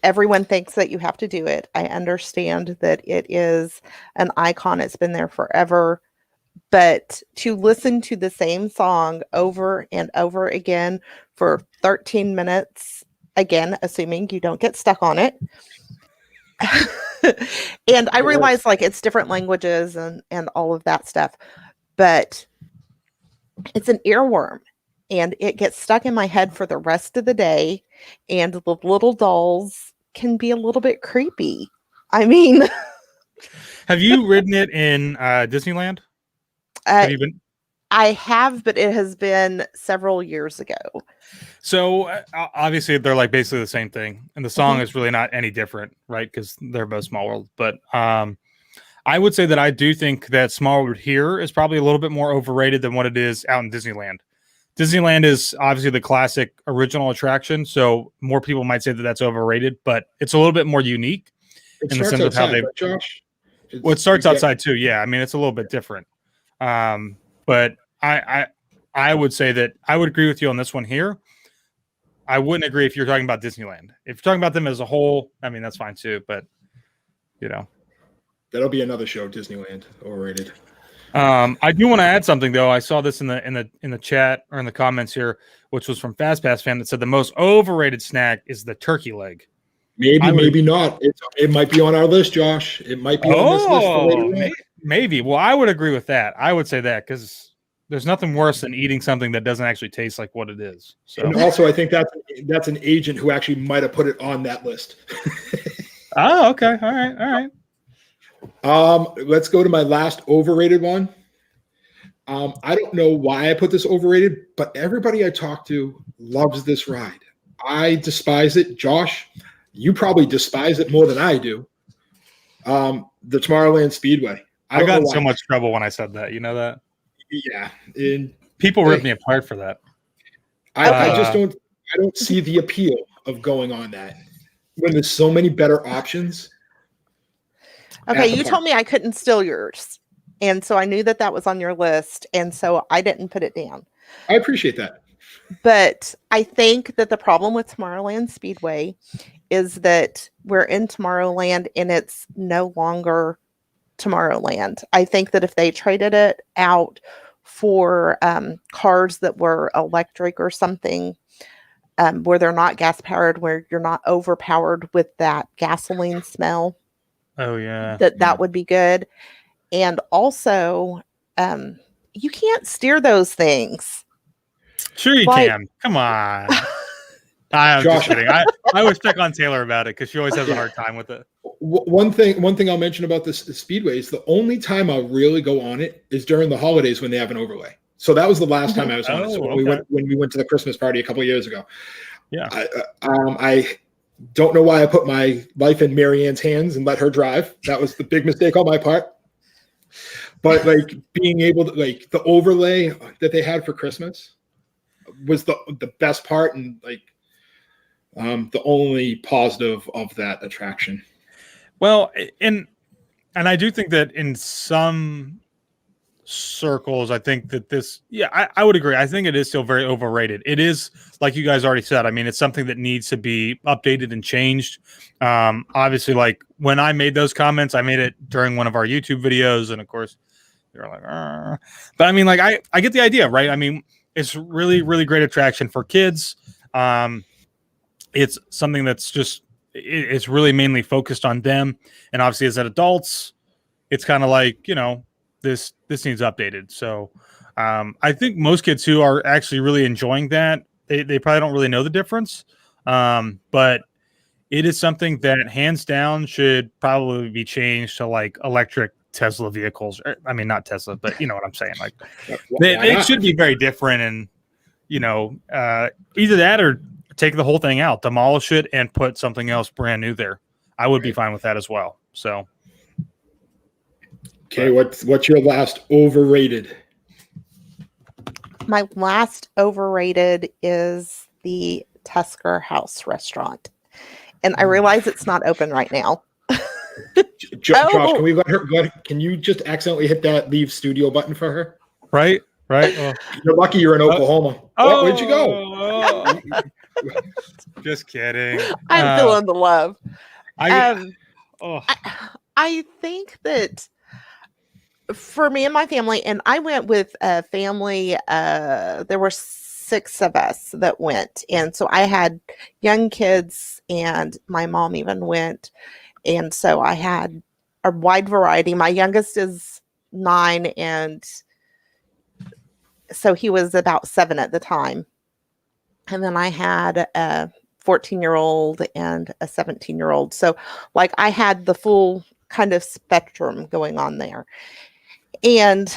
everyone thinks that you have to do it. I understand that it is an icon. It's been there forever. But to listen to the same song over and over again for 13 minutes, again, assuming you don't get stuck on it. And I realize like it's different languages and all of that stuff. But it's an earworm. And it gets stuck in my head for the rest of the day. And the little dolls can be a little bit creepy. I mean, have you ridden it in Disneyland? Have you been? I have, but it has been several years ago. So obviously they're like basically the same thing. And the song is really not any different, right? Because they're both Small World. But I would say that I do think that Small World here is probably a little bit more overrated than what it is out in Disneyland. Disneyland is obviously the classic original attraction, so more people might say that that's overrated, but it's a little bit more unique in the sense of how they. Josh, it starts outside too. Yeah, I mean it's a little bit different, but I would say that I would agree with you on this one here. I wouldn't agree if you're talking about Disneyland. If you're talking about them as a whole, I mean that's fine too. But that'll be another show. Disneyland overrated. I do want to add something though. I saw this in the chat or in the comments here, which was from Fast Pass fan that said the most overrated snack is the turkey leg. Maybe not. It might be on our list, Josh. It might be on this list for later on. Maybe. Well, I would agree with that. I would say that because there's nothing worse than eating something that doesn't actually taste like what it is. So, And also, I think that's an agent who actually might have put it on that list. oh, okay, all right. Let's go to my last overrated one. I don't know why I put this overrated, but everybody I talk to loves this ride. I despise it. Josh, you probably despise it more than I do. The Tomorrowland Speedway. I got in so much trouble when I said that. You know that? Yeah. And people rip me apart for that. I just don't. I don't see the appeal of going on that when there's so many better options. Okay, you told me I couldn't steal yours. And so I knew that that was on your list. And so I didn't put it down. I appreciate that. But I think that the problem with Tomorrowland Speedway is that we're in Tomorrowland and it's no longer Tomorrowland. I think that if they traded it out for cars that were electric or something, where they're not gas powered, where you're not overpowered with that gasoline smell. Oh yeah. That would be good. And also, you can't steer those things. Sure you can. Come on. I'm just kidding. I always check on Taylor about it because she always has a hard time with it. One thing I'll mention about this Speedway is the only time I'll really go on it is during the holidays when they have an overlay. So that was the last time I was on it. So when we went to the Christmas party a couple of years ago. Yeah. I don't know why I put my life in Marianne's hands and let her drive. That was the big mistake on my part. But like being able to like the overlay that they had for Christmas was the best part and like the only positive of that attraction. Well, and I do think that in some circles, I think that this, I would agree. I think it is still very overrated. It is, like you guys already said, I mean, it's something that needs to be updated and changed. Obviously, like when I made those comments, I made it during one of our YouTube videos. And of course, they were like, Arr. But I mean, like, I get the idea, right? I mean, it's really, really great attraction for kids. It's something that's just, it's really mainly focused on them. And obviously as adults, it's kind of like, you know, this needs updated. So I think most kids who are actually really enjoying that, they probably don't really know the difference. But it is something that hands down should probably be changed to like electric Tesla vehicles. I mean, not Tesla, but you know what I'm saying? Like they should be very different. And, you know, either that or take the whole thing out, demolish it and put something else brand new there. I would be fine with that as well. So. Okay, what's your last overrated? My last overrated is the Tusker House restaurant. And I realize it's not open right now. Josh, can we let her go? Can you just accidentally hit that leave studio button for her? Right. Oh. You're lucky you're in Oklahoma. Where'd you go? Just kidding. I'm feeling the love. I think that for me and my family, and I went with a family, there were 6 of us that went. And so I had young kids and my mom even went. And so I had a wide variety. My youngest is 9. And so he was about 7 at the time. And then I had a 14-year-old and a 17-year-old. So like I had the full kind of spectrum going on there. And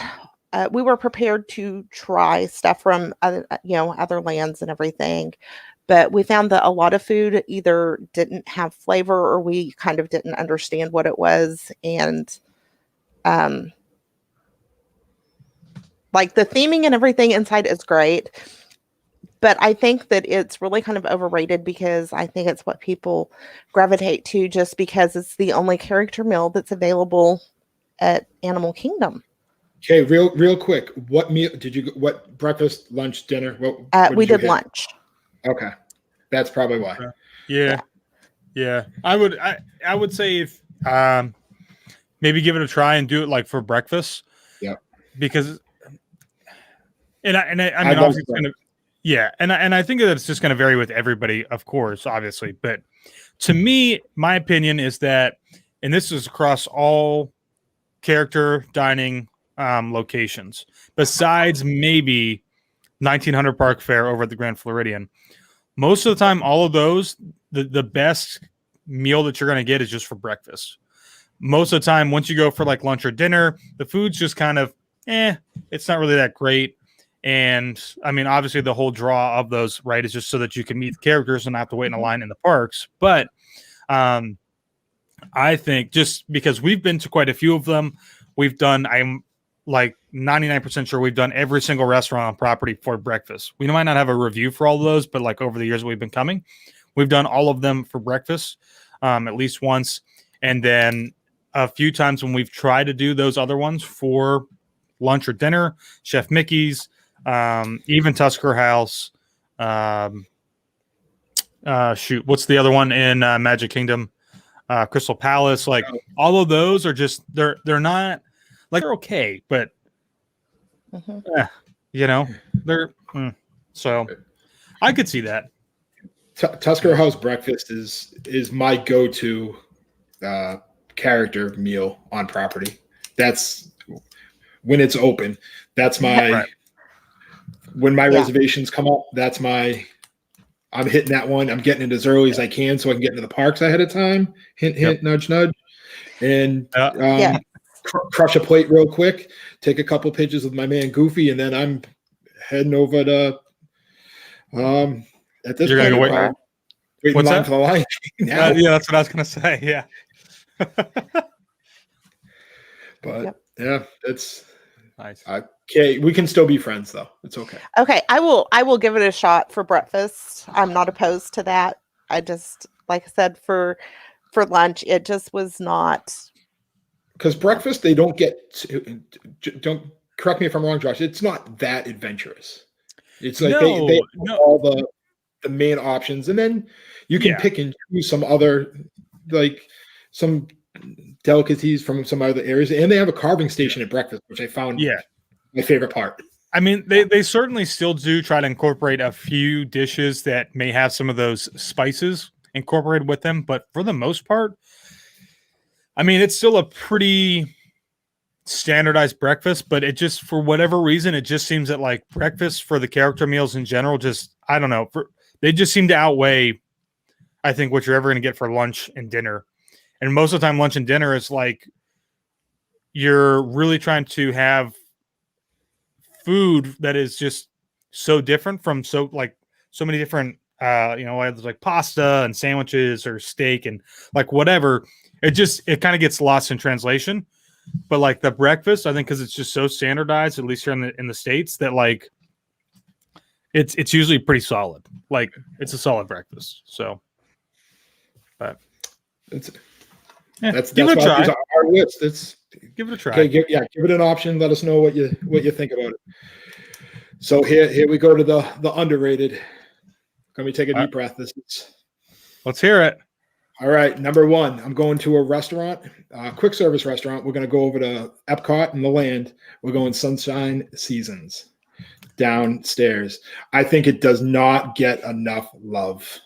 we were prepared to try stuff from other lands and everything. But we found that a lot of food either didn't have flavor or we kind of didn't understand what it was. And like the theming and everything inside is great. But I think that it's really kind of overrated because I think it's what people gravitate to just because it's the only character meal that's available at Animal Kingdom. Okay, real quick. What meal did you? What breakfast, lunch, dinner? What we did lunch. Okay, that's probably why. Yeah. I would say if maybe give it a try and do it like for breakfast. Yeah. Because I mean obviously it's gonna. Yeah, and I think that it's just going to vary with everybody, of course, obviously. But to me, my opinion is that, and this is across all character dining locations besides maybe 1900 Park Fair over at the Grand Floridian. Most of the time, all of those, the best meal that you're going to get is just for breakfast. Most of the time, once you go for like lunch or dinner, the food's just kind of, it's not really that great. And I mean, obviously the whole draw of those, right, is just so that you can meet the characters and not have to wait in a line in the parks. But I think just because we've been to quite a few of them, I'm like 99% sure we've done every single restaurant on property for breakfast. We might not have a review for all of those, but like over the years we've been coming, we've done all of them for breakfast at least once. And then a few times when we've tried to do those other ones for lunch or dinner, Chef Mickey's, even Tusker House. What's the other one in Magic Kingdom? Crystal Palace. Like all of those are just they're not like they're okay, but they're so I could see that. Tusker House breakfast is my go-to character meal on property. That's when it's open. That's my when my reservations come up. I'm hitting that one. I'm getting it as early as I can so I can get into the parks ahead of time. Hint, hint, nudge, nudge, and crush a plate real quick. Take a couple pictures with my man Goofy, and then I'm heading over to. At this You're point, going to wait. What's that for the line? Yeah, that's what I was going to say. Yeah. But yeah, it's nice. Okay, we can still be friends though. It's okay. Okay, I will give it a shot for breakfast. I'm not opposed to that. I just, like I said, for lunch, it just was not. Because breakfast, they don't don't correct me if I'm wrong, Josh. It's not that adventurous. It's like they have all the main options, and then you can pick and choose some other some delicacies from some other areas, and they have a carving station at breakfast, which I found my favorite part. I mean, they certainly still do try to incorporate a few dishes that may have some of those spices incorporated with them, but for the most part, I mean, it's still a pretty standardized breakfast, but it just, for whatever reason, it just seems that like breakfast for the character meals in general, just, I don't know, they just seem to outweigh, I think, what you're ever going to get for lunch and dinner. And most of the time, lunch and dinner is like you're really trying to have food that is just so different from so many different, whether like pasta and sandwiches or steak and like whatever. It kind of gets lost in translation. But like the breakfast, I think, because it's just so standardized, at least here in the States, that like it's usually pretty solid. Like it's a solid breakfast. So, but that's give it a try. Our list. Give it a try. Okay, give it an option. Let us know what you think about it. So here we go to the underrated. Let me take a deep breath. Let's hear it. All right, number one. I'm going to a restaurant, quick service restaurant. We're going to go over to Epcot and the Land. We're going Sunshine Seasons downstairs. I think it does not get enough love.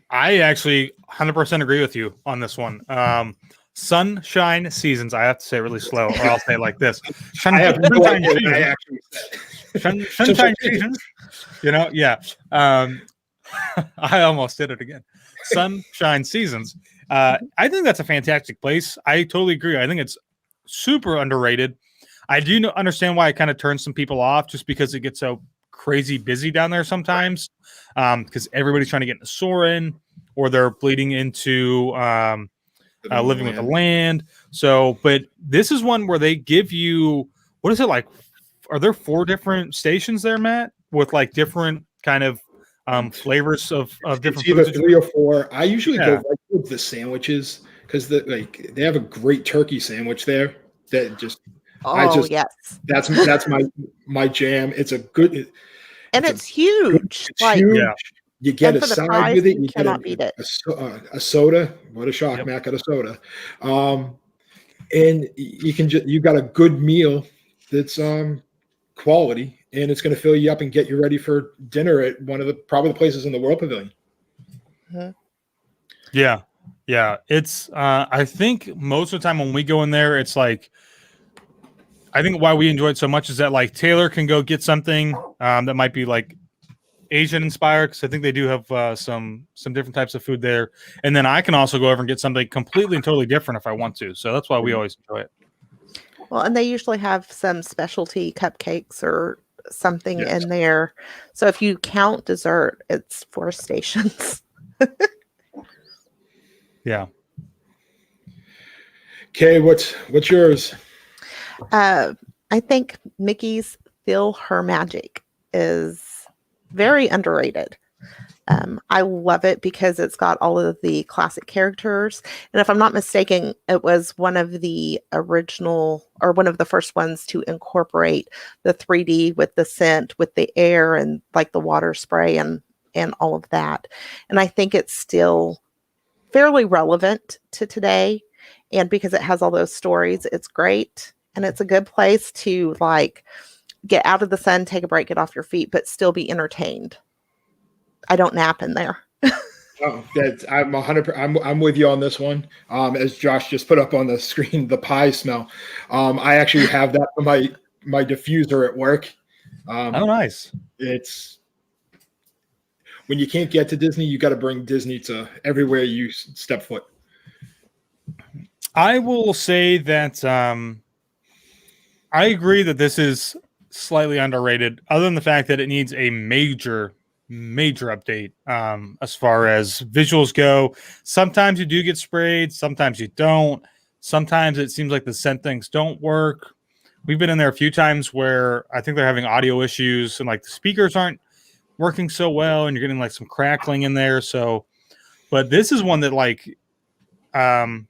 I actually 100% agree with you on this one. Sunshine Seasons. I have to say it really slow, or I'll say it like this. Sunshine Seasons. I almost did it again. Sunshine Seasons. I think that's a fantastic place. I totally agree. I think it's super underrated. I do understand why it kind of turns some people off, just because it gets so crazy busy down there sometimes, because everybody's trying to get into Soarin', or they're bleeding into Living with the Land. So, but this is one where they give you, what is it like? Are there 4 different stations there, Matt, with like different kind of flavors of different it's either foods? 3 or 4. I usually go right with the sandwiches, because they have a great turkey sandwich there that just yes, that's my jam. It's a good, and it's huge. It's huge. Yeah. You get a side price, with it. You cannot beat it. A soda. What a shock! Matt got a soda, and you got a good meal that's quality, and it's going to fill you up and get you ready for dinner at one of probably the places in the World Pavilion. Mm-hmm. Yeah. It's I think most of the time when we go in there, it's like I think why we enjoy it so much is that like Taylor can go get something that might be like Asian inspired, because I think they do have some different types of food there, and then I can also go over and get something completely and totally different if I want to. So that's why we always enjoy it. Well, and they usually have some specialty cupcakes or something in there. So if you count dessert, it's 4 stations. Yeah. Okay, what's yours? I think Mickey's Feel Her Magic is very underrated. I love it because it's got all of the classic characters. And if I'm not mistaken, it was one of the original or one of the first ones to incorporate the 3D with the scent, with the air and like the water spray and all of that. And I think it's still fairly relevant to today. And because it has all those stories, it's great. And it's a good place to like get out of the sun, take a break, get off your feet, but still be entertained. I don't nap in there. Oh, I'm 100%. I'm with you on this one. As Josh just put up on the screen, the pie smell. I actually have that for my diffuser at work. Oh, nice. It's when you can't get to Disney, you got to bring Disney to everywhere you step foot. I will say that I agree that this is slightly underrated, other than the fact that it needs a major update as far as visuals go. Sometimes you do get sprayed, sometimes you don't. Sometimes it seems like the scent things don't work. We've been in there a few times where I think they're having audio issues and like the speakers aren't working so well and you're getting like some crackling in there. So, but this is one that like I'm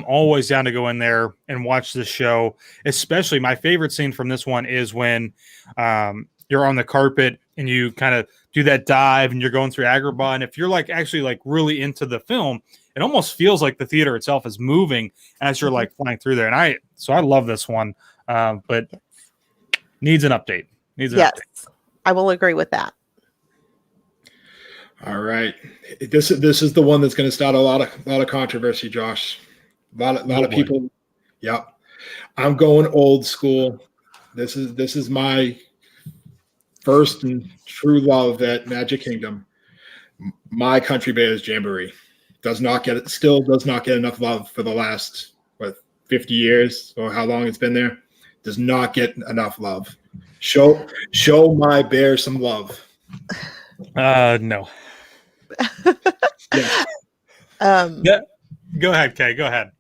always down to go in there and watch this show. Especially my favorite scene from this one is when you're on the carpet and you kind of do that dive and you're going through Agrabah. And if you're like actually like really into the film, it almost feels like the theater itself is moving as you're like flying through there. And I love this one, but needs an update. Yes, I will agree with that. All right, this is the one that's going to start a lot of controversy, Josh. A lot of people. Yep, I'm going old school. This is my first and true love at Magic Kingdom. My Country Bears Jamboree still does not get enough love for the last 50 years or how long it's been there. Does not get enough love. Show my bear some love. No. Yeah. Yeah. Go ahead, Kay. Go ahead.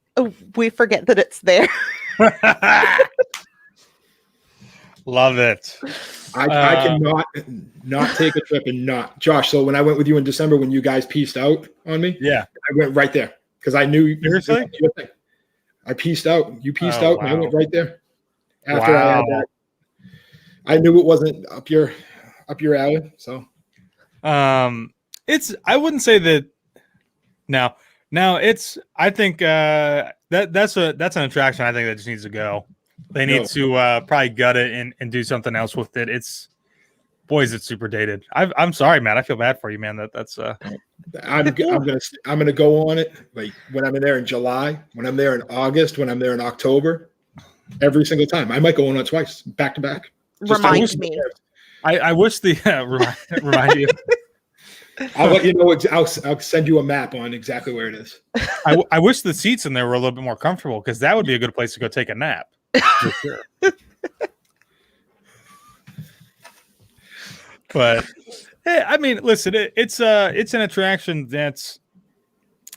We forget that it's there. Love it. I cannot not take a trip and not Josh. So when I went with you in December, when you guys pieced out on me, yeah, I went right there because I knew. Seriously, I pieced out. You pieced out, wow. and I went right there. After I had that, I knew it wasn't up your alley. So, it's. I wouldn't say that. Now it's. I think that's an attraction. I think that just needs to go. They need to probably gut it and do something else with it. It's super dated. I'm sorry, Matt. I feel bad for you, man. That's I'm gonna go on it. Like when I'm in there in July, when I'm there in August, when I'm there in October, every single time. I might go on it twice, back to back. Remind me. I wish the remind you. I'll let you know. I'll send you a map on exactly where it is. I wish the seats in there were a little bit more comfortable because that would be a good place to go take a nap. For sure. But hey, I mean, listen, it's an attraction that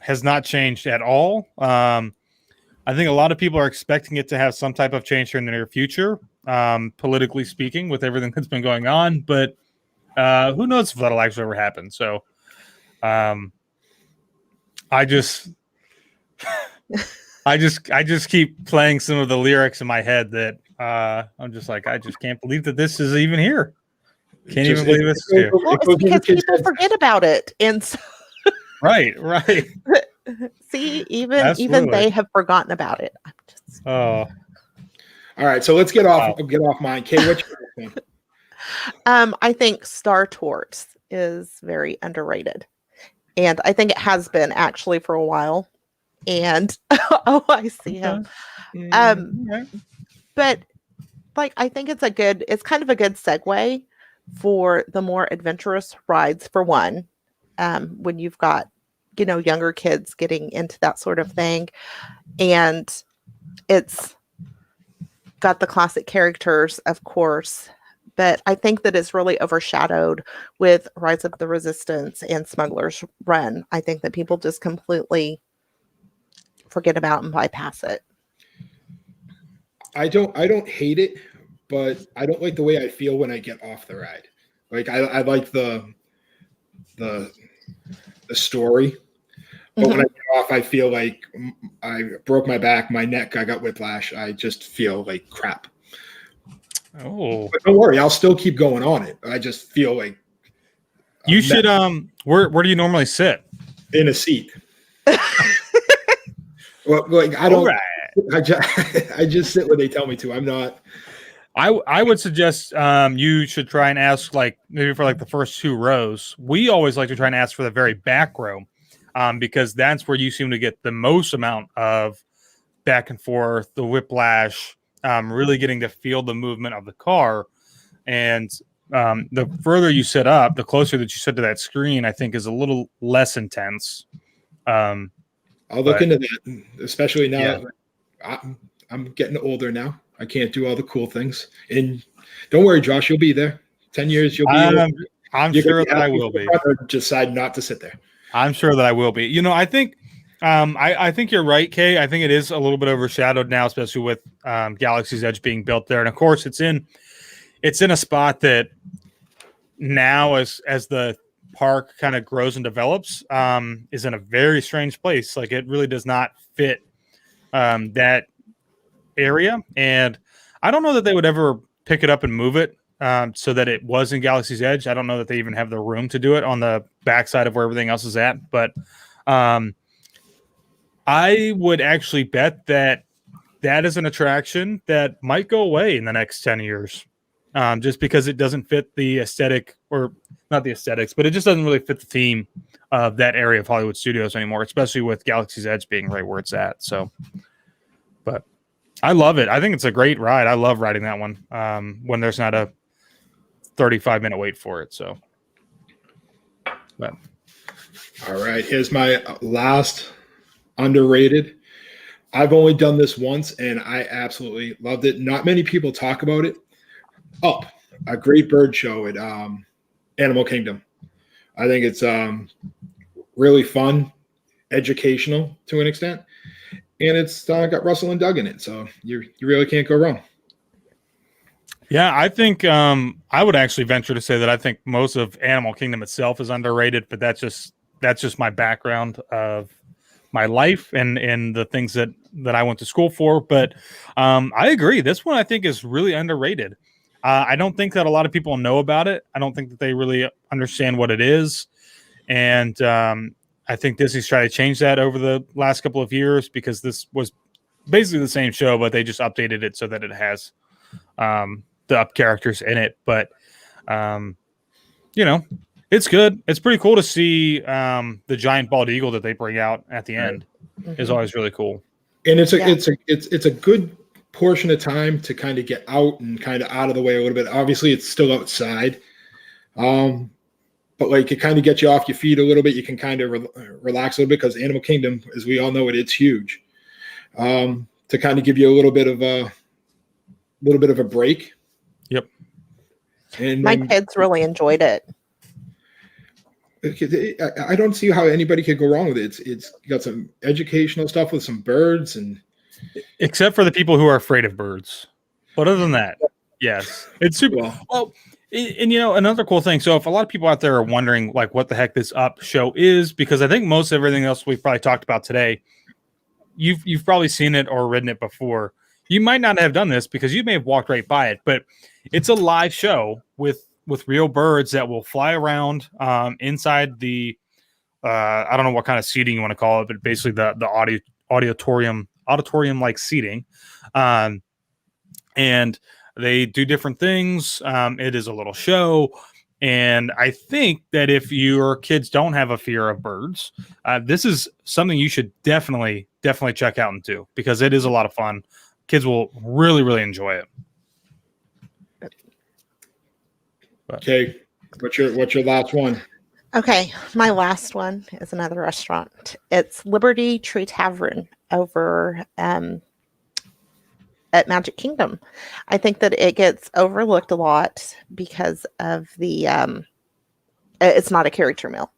has not changed at all. I think a lot of people are expecting it to have some type of change here in the near future, politically speaking, with everything that's been going on. But who knows if that'll actually ever happen? So, I just keep playing some of the lyrics in my head that I'm just like, I just can't believe that this is even here. Can't even believe this is here. Well, it's because people forget about it, and so right. See, even they have forgotten about it. Oh, all right. So let's get off mine. Kay, what's your one? I think Star Tours is very underrated, and I think it has been actually for a while. And I see him. But like I think it's kind of a good segue for the more adventurous rides for one. When you've got, younger kids getting into that sort of thing. And it's got the classic characters, of course, but I think that it's really overshadowed with Rise of the Resistance and Smuggler's Run. I think that people just completely forget about and bypass it. I don't hate it, but I don't like the way I feel when I get off the ride. Like I like the story, but when I get off, I feel like I broke my back, my neck, I got whiplash. I just feel like crap. Oh, but don't worry, I'll still keep going on it. I just feel like you should. Where do you normally sit? In a seat. Well, like I don't. Right. I just sit where they tell me to. I'm not. I would suggest you should try and ask, like, maybe for like the first 2 rows. We always like to try and ask for the very back row, because that's where you seem to get the most amount of back and forth, the whiplash, really getting to feel the movement of the car. And the further you sit up, the closer that you sit to that screen, I think is a little less intense. I'll look into that, especially now. Yeah. I'm getting older now. I can't do all the cool things. And don't worry, Josh, you'll be there. 10 years, you'll be. I'm sure that I will be. Decide not to sit there. I'm sure that I will be. I think I think you're right, Kay. I think it is a little bit overshadowed now, especially with Galaxy's Edge being built there. And of course, it's in a spot that now, as the park kind of grows and develops, is in a very strange place. Like, it really does not fit that area. And I don't know that they would ever pick it up and move it so that it was in Galaxy's Edge. I don't know that they even have the room to do it on the backside of where everything else is at. But I would actually bet that is an attraction that might go away in the next 10 years, just because it doesn't fit the aesthetic, or not the aesthetics, but it just doesn't really fit the theme of that area of Hollywood Studios anymore, especially with Galaxy's Edge being right where it's at. So, but I love it. I think it's a great ride. I love riding that one when there's not a 35-minute wait for it. So, but all right, here's my last underrated. I've only done this once, and I absolutely loved it. Not many people talk about it. Up, a great bird show at Animal Kingdom. I think it's really fun, educational to an extent. And it's got Russell and Doug in it, so you really can't go wrong. Yeah, I think I would actually venture to say that I think most of Animal Kingdom itself is underrated, but that's just my background of my life and the things that I went to school for. But I agree. This one I think is really underrated. I don't think that a lot of people know about it. I don't think that they really understand what it is. And I think Disney's tried to change that over the last couple of years, because this was basically the same show, but they just updated it so that it has the up characters in it. But, it's good. It's pretty cool to see the giant bald eagle that they bring out at the end. Is always really cool. And it's a good portion of time to kind of get out and kind of out of the way a little bit. Obviously, it's still outside. But like, it kind of gets you off your feet a little bit. You can kind of relax a little bit, because Animal Kingdom, as we all know it's huge. To kind of give you a little bit of a break. Yep. And my kids really enjoyed it. I don't see how anybody could go wrong with it. It's got some educational stuff with some birds, and except for the people who are afraid of birds. But other than that, yes, it's super well. And another cool thing. So if a lot of people out there are wondering like what the heck this Up show is, because I think most everything else we've probably talked about today, you've probably seen it or ridden it before. You might not have done this because you may have walked right by it, but it's a live show with real birds that will fly around inside the I don't know what kind of seating you want to call it, but basically the auditorium like seating, and they do different things. It is a little show. And I think that if your kids don't have a fear of birds, this is something you should definitely check out and do, because it is a lot of fun. Kids will really, really enjoy it. Okay, what's your last one? Okay, my last one is another restaurant. It's Liberty Tree Tavern over at Magic Kingdom. I think that it gets overlooked a lot because of the it's not a character meal,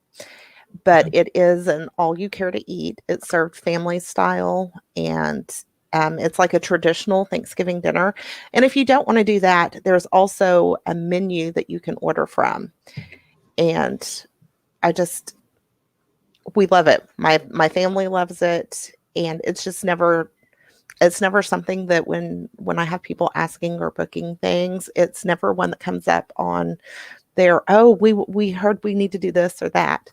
but it is an all you care to eat. It's served family style, and it's like a traditional Thanksgiving dinner. And if you don't want to do that, there's also a menu that you can order from. And I just we love it. My family loves it, and it's never something that when I have people asking or booking things, it's never one that comes up on their, oh, we heard we need to do this or that.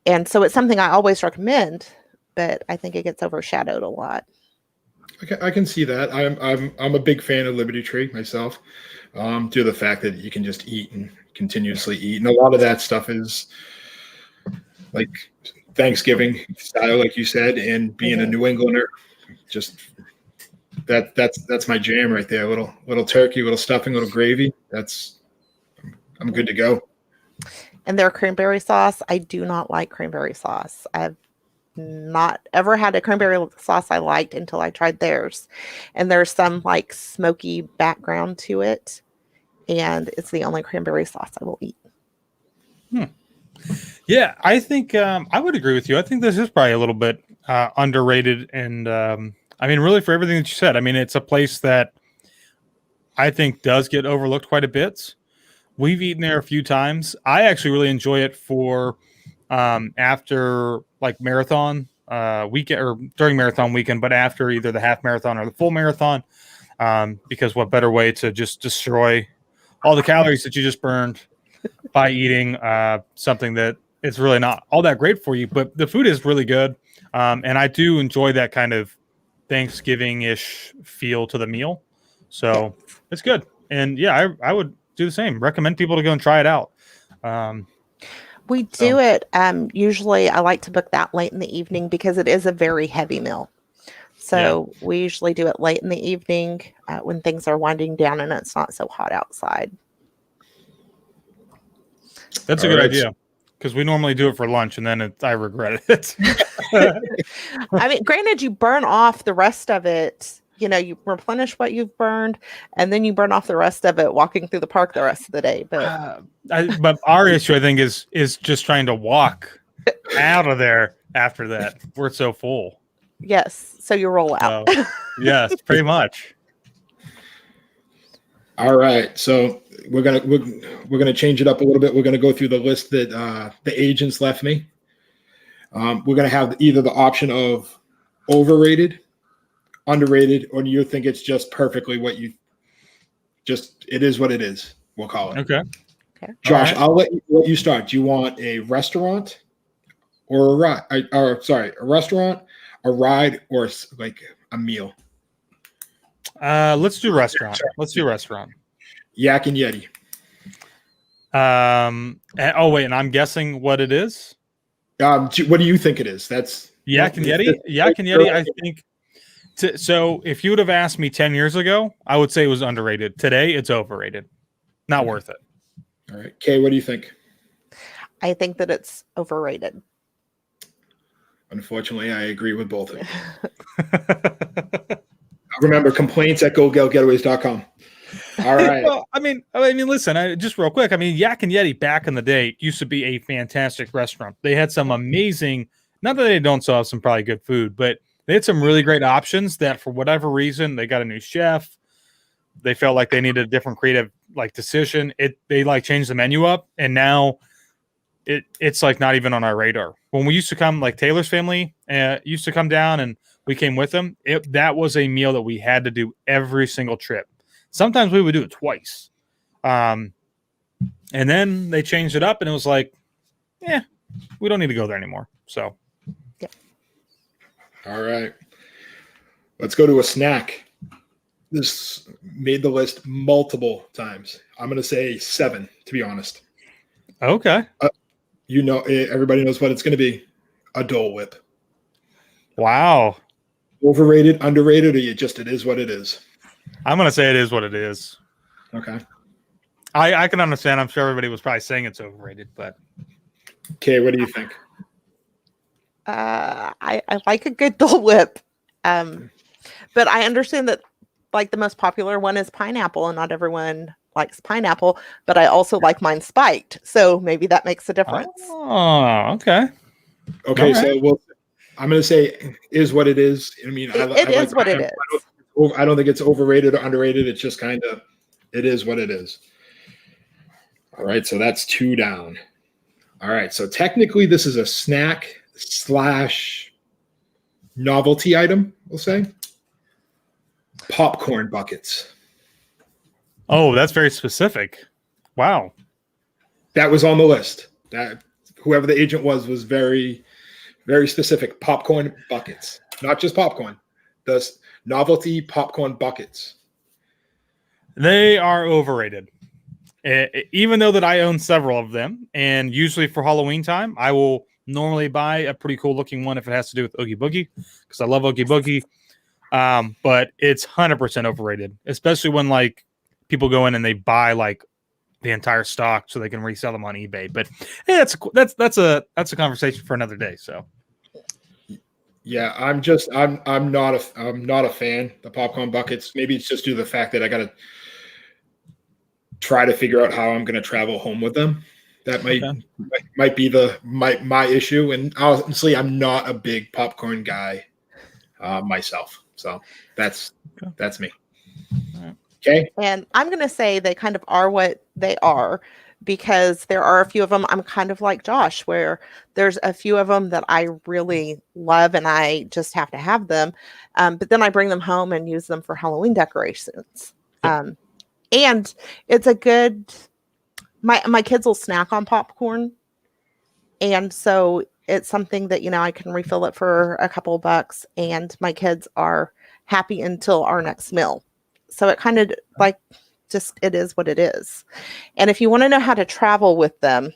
And so it's something I always recommend, but I think it gets overshadowed a lot. I can see that. I'm a big fan of Liberty Tree myself, due to the fact that you can just eat and continuously eat, and a lot of that stuff is like Thanksgiving style, like you said, and being a New Englander, just that's my jam right there. Little turkey, little stuffing, little gravy. I'm good to go. And their cranberry sauce, I do not like cranberry sauce. I've not ever had a cranberry sauce I liked until I tried theirs. And there's some like smoky background to it. And it's the only cranberry sauce I will eat. Yeah, I think I would agree with you. I think this is probably a little bit underrated. And I mean, really, for everything that you said, I mean, it's a place that I think does get overlooked quite a bit. We've eaten there a few times. I actually really enjoy it for after like marathon weekend or during marathon weekend, but after either the half marathon or the full marathon, because what better way to just destroy all the calories that you just burned by eating something that it's really not all that great for you, but the food is really good. And I do enjoy that kind of Thanksgiving-ish feel to the meal. So it's good. And yeah, I would do the same. Recommend people to go and try it out. We do it. Usually I like to book that late in the evening because it is a very heavy meal. So we usually do it late in the evening when things are winding down and it's not so hot outside. That's a good idea because we normally do it for lunch and then I regret it. I mean, granted, you burn off the rest of it. You know, you replenish what you've burned, and then you burn off the rest of it walking through the park the rest of the day. But but our issue, I think, is just trying to walk out of there after that. We're so full. Yes, so you roll out. Yes, pretty much. All right, so we're gonna change it up a little bit. We're gonna go through the list that the agents left me. We're gonna have either the option of overrated, underrated, or do you think it's just perfectly what you just it is what it is? We'll call it. Okay. Josh, right. I'll let you start. Do you want a restaurant or a ride? A restaurant, a ride, or like a meal? Let's do restaurant. Let's do restaurant. Yak and Yeti. Oh wait, and I'm guessing what it is. What do you think it is? That's Yak and Yeti. Yak and Yeti. I think. So if you would have asked me 10 years ago, I would say it was underrated. Today, it's overrated. Not worth it. All right. Kay, what do you think? I think that it's overrated. Unfortunately, I agree with both of you. Remember, complaints@gogelgetaways.com. All right. Well, I mean, listen, just real quick. I mean, Yak and Yeti back in the day used to be a fantastic restaurant. They had some amazing, not that they don't still have some probably good food, but they had some really great options that for whatever reason, they got a new chef. They felt like they needed a different creative like decision. They like changed the menu up, and now it's like not even on our radar. When we used to come, like Taylor's family used to come down and we came with them. That was a meal that we had to do every single trip. Sometimes we would do it twice. And then they changed it up and it was like, we don't need to go there anymore. So, yeah. All right. Let's go to a snack. This made the list multiple times. I'm going to say 7, to be honest. Okay. Everybody knows what it's going to be. A Dole Whip. Wow. Overrated, underrated, or it is what it is? I'm going to say it is what it is. Okay. I can understand. I'm sure everybody was probably saying it's overrated, but Okay, what do you think? I like a good Dole Whip. But I understand that like the most popular one is pineapple, and not everyone likes pineapple, but I also like mine spiked. So maybe that makes a difference. oh, okay. Okay, All so right. I'm going to say is what it is. I mean, It I like is what it pineapple. is. I don't think it's overrated or underrated. It's just kind of, it is what it is. All right, so that's 2 down. All right, so technically this is a snack slash novelty item, we'll say. Popcorn buckets. Oh, that's very specific. Wow. That was on the list. That whoever the agent was very, very specific. Popcorn buckets, not just popcorn. The novelty popcorn buckets. They are overrated. Even though that I own several of them, and usually for Halloween time, I will normally buy a pretty cool looking one if it has to do with Oogie Boogie, because I love Oogie Boogie. But it's 100% overrated, especially when like people go in and they buy like the entire stock so they can resell them on eBay. But hey, that's a conversation for another day. So Yeah, I'm not a fan. The popcorn buckets. Maybe it's just due to the fact that I got to try to figure out how I'm going to travel home with them. That might be my issue. And honestly, I'm not a big popcorn guy myself. So that's me. Okay. And I'm going to say they kind of are what they are, because there are a few of them. I'm kind of like Josh, where there's a few of them that I really love and I just have to have them. But then I bring them home and use them for Halloween decorations. And it's a good, my kids will snack on popcorn. And so it's something that, I can refill it for a couple of bucks and my kids are happy until our next meal. So it kind of like just, it is what it is. And if you want to know how to travel with them,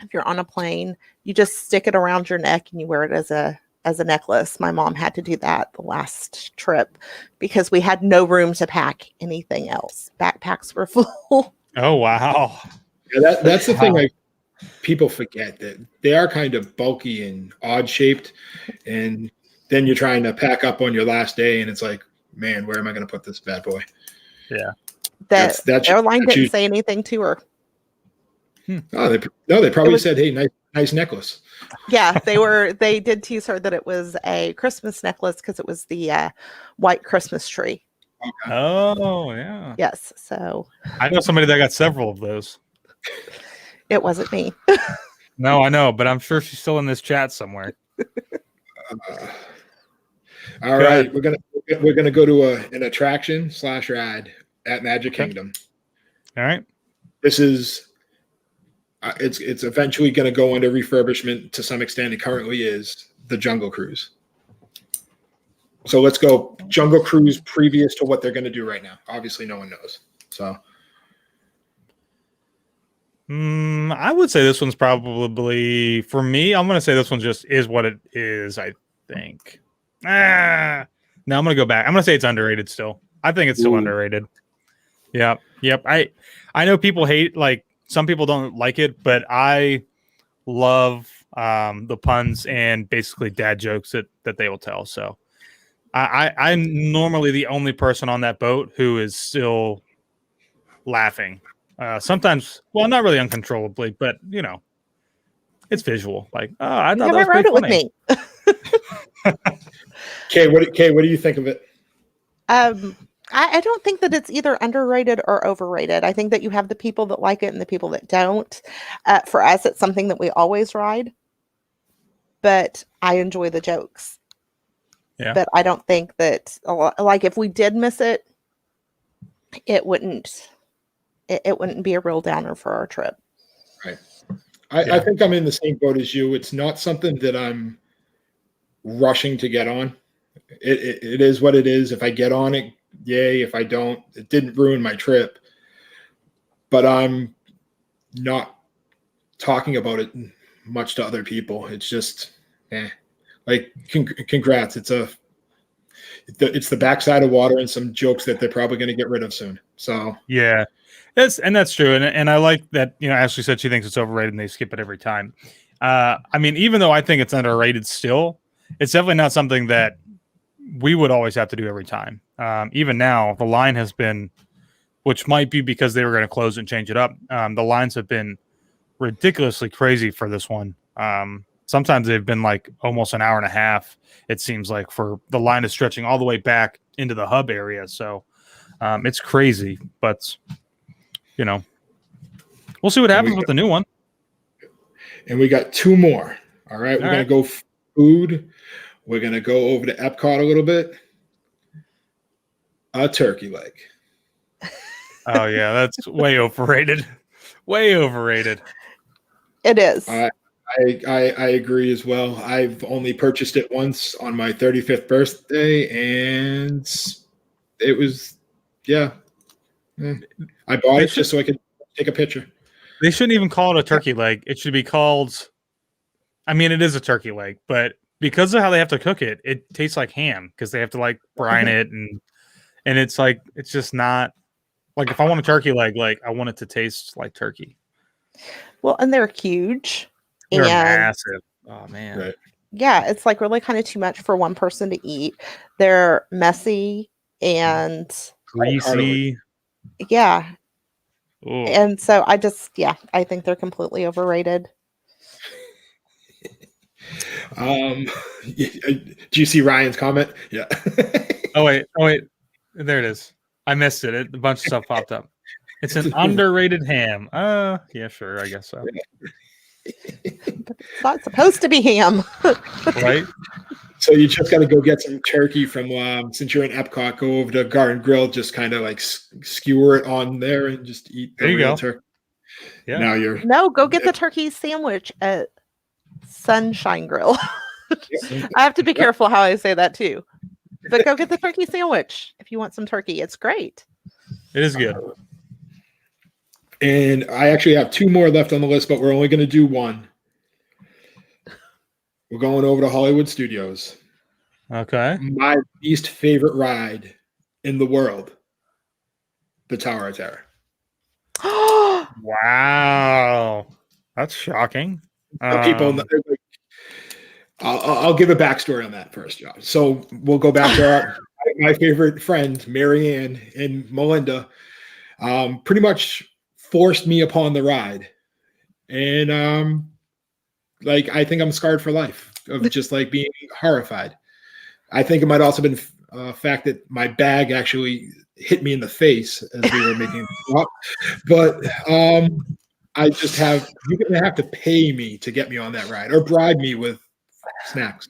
if you're on a plane, you just stick it around your neck and you wear it as a necklace. My mom had to do that the last trip because we had no room to pack anything else. Backpacks were full. oh wow. Yeah, that's the thing. Like people forget that they are kind of bulky and odd shaped, and then you're trying to pack up on your last day, and it's like, man, where am I going to put this bad boy? Yeah. The airline didn't say anything to her. Oh, they probably said, "Hey, nice necklace." Yeah, they did tease her that it was a Christmas necklace because it was the white Christmas tree. Okay. Oh yeah. Yes, so I know somebody that got several of those. it wasn't me. No, I know, but I'm sure she's still in this chat somewhere. All right, we're gonna go to an attraction / ride at Magic Kingdom. All right. This is it's eventually going to go under refurbishment to some extent. It currently is the Jungle Cruise. So let's go Jungle Cruise previous to what they're going to do right now. Obviously, no one knows. So I would say this one's probably for me. I'm going to say this one just is what it is. I think. No, I'm going to go back. I'm going to say it's underrated still. I think it's still underrated. Yep. I know people hate like. Some people don't like it, but I love the puns and basically dad jokes that they will tell. So I'm normally the only person on that boat who is still laughing. Sometimes, well, not really uncontrollably, but it's visual. Like, oh, I thought that was pretty funny. With me. Kay, what do you think of it? I don't think that it's either underrated or overrated. I think that you have the people that like it and the people that don't. For us, it's something that we always ride, but I enjoy the jokes. Yeah. But I don't think that, like, if we did miss it, it wouldn't be a real downer for our trip. Right. I think I'm in the same boat as you. It's not something that I'm rushing to get on. It is what it is. If I get on it, yay. If I don't, it didn't ruin my trip. But I'm not talking about it much to other people. It's just, like, congrats. It's the backside of water and some jokes that they're probably going to get rid of soon. So yeah, That's true, and I like that. Ashley said she thinks it's overrated, and they skip it every time. I mean, even though I think it's underrated, still, it's definitely not something that we would always have to do every time. Even now, the line has been, which might be because they were going to close and change it up. The lines have been ridiculously crazy for this one. Sometimes they've been like almost an hour and a half. It seems like for the line is stretching all the way back into the hub area. So it's crazy, but we'll see what happens with the new one. And we got 2 more. All right. We're going to go food. We're going to go over to Epcot a little bit. A turkey leg. Oh, yeah. That's way overrated. Way overrated. It is. I agree as well. I've only purchased it once on my 35th birthday, and it was, I bought it just so I could take a picture. They shouldn't even call it a turkey leg. It should be called, I mean, it is a turkey leg, but because of how they have to cook it, it tastes like ham because they have to like brine it and it's like, it's just not like, if I want a turkey leg, like I want it to taste like turkey. Well, and they're huge. They're massive. Oh man. Right. Yeah, it's like really kind of too much for one person to eat. They're messy and greasy. Yeah. Ooh. And so I think they're completely overrated. Do you see Ryan's comment? Yeah. Oh wait. There it is. I missed it. A bunch of stuff popped up. It's an underrated ham. Yeah, sure. I guess so. It's not supposed to be ham. Right? So you just got to go get some turkey from, since you're in Epcot, go over to Garden Grill, just kind of like skewer it on there and just eat the real turkey. Yeah. No, go get the turkey sandwich at Sunshine Grill. I have to be careful how I say that too. But go get the turkey sandwich if you want some turkey. It's great. It is good. And I actually have 2 more left on the list, but we're only going to do one. We're going over to Hollywood Studios. Okay. My least favorite ride in the world, the Tower of Terror. Wow. That's shocking. People, I'll give a backstory on that first, Josh. So we'll go back to my favorite friend, Mary Ann and Melinda, pretty much forced me upon the ride. And I think I'm scarred for life of just like being horrified. I think it might also been the fact that my bag actually hit me in the face as we were making it up. But I just you're going to have to pay me to get me on that ride or bribe me with snacks.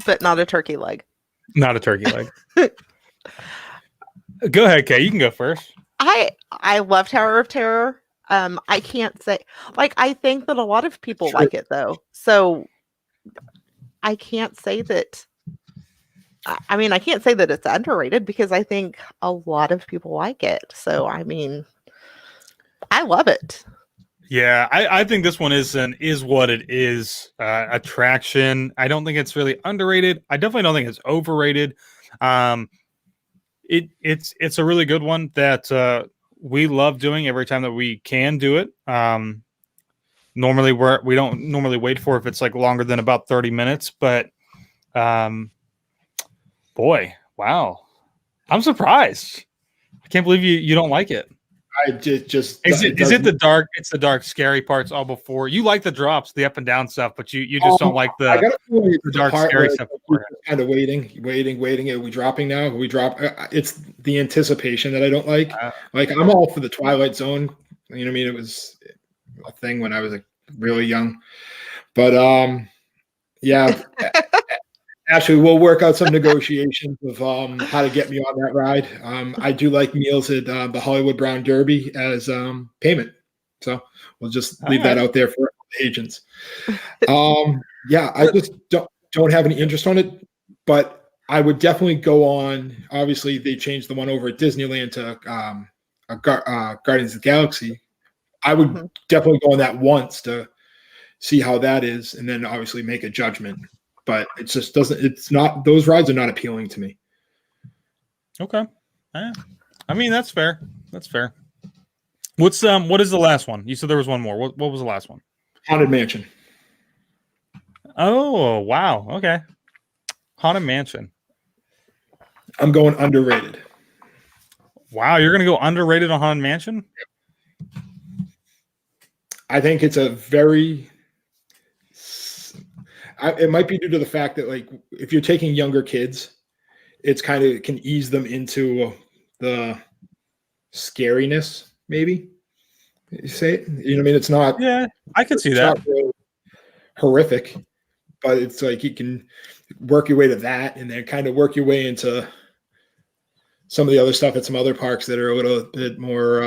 But not a turkey leg. Not a turkey leg. Go ahead, Kay. You can go first. I love Tower of Terror. I can't say I think that a lot of people like it though. So I can't say that. I mean, I can't say that it's underrated because I think a lot of people like it. So I mean, I love it. Yeah, I think this one is what it is attraction. I don't think it's really underrated. I definitely don't think it's overrated. It's a really good one that we love doing every time that we can do it. Normally we don't normally wait for if it's like longer than about 30 minutes, but boy, wow. I'm surprised. I can't believe you don't like it. I just is it the dark? It's the dark, scary parts all before. You like the drops, the up and down stuff, but you just don't like the dark, scary stuff. Kind of waiting. Are we dropping now? Are we drop? It's the anticipation that I don't like. I'm all for the Twilight Zone. You know what I mean? It was a thing when I was really young, but yeah. Actually, we'll work out some negotiations of how to get me on that ride. I do like meals at the Hollywood Brown Derby as payment. So we'll just leave that out there for agents. Yeah, I just don't have any interest on it, but I would definitely go on. Obviously, they changed the one over at Disneyland to Guardians of the Galaxy. I would definitely go on that once to see how that is, and then obviously make a judgment. But it just doesn't. It's not. Those rides are not appealing to me. Okay, I mean that's fair. That's fair. What is the last one? You said there was one more. What was the last one? Haunted Mansion. Oh, wow. Okay. Haunted Mansion. I'm going underrated. Wow, you're gonna go underrated on Haunted Mansion? I think it's a very. It might be due to the fact that, like, if you're taking younger kids, it's kind of can ease them into the scariness. Maybe you say it. You know what I mean? It's not. Yeah, I could see It's that. not really horrific, but it's like you can work your way to that, and then kind of work your way into some of the other stuff at some other parks that are a little bit more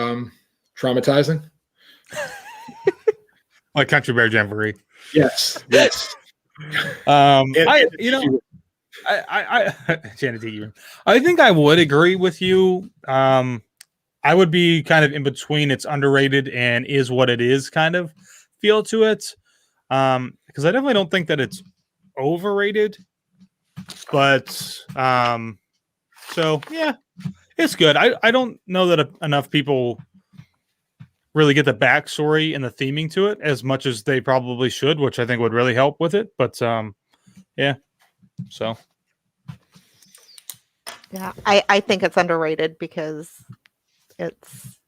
traumatizing. Like Country Bear Jamboree. Yes. I think I would agree with you. I would be kind of in between it's underrated and is what it is kind of feel to it. Because I definitely don't think that it's overrated. But so yeah, it's good. I don't know that enough people really get the backstory and the theming to it as much as they probably should, which I think would really help with it. But yeah, so Yeah, I think it's underrated because it's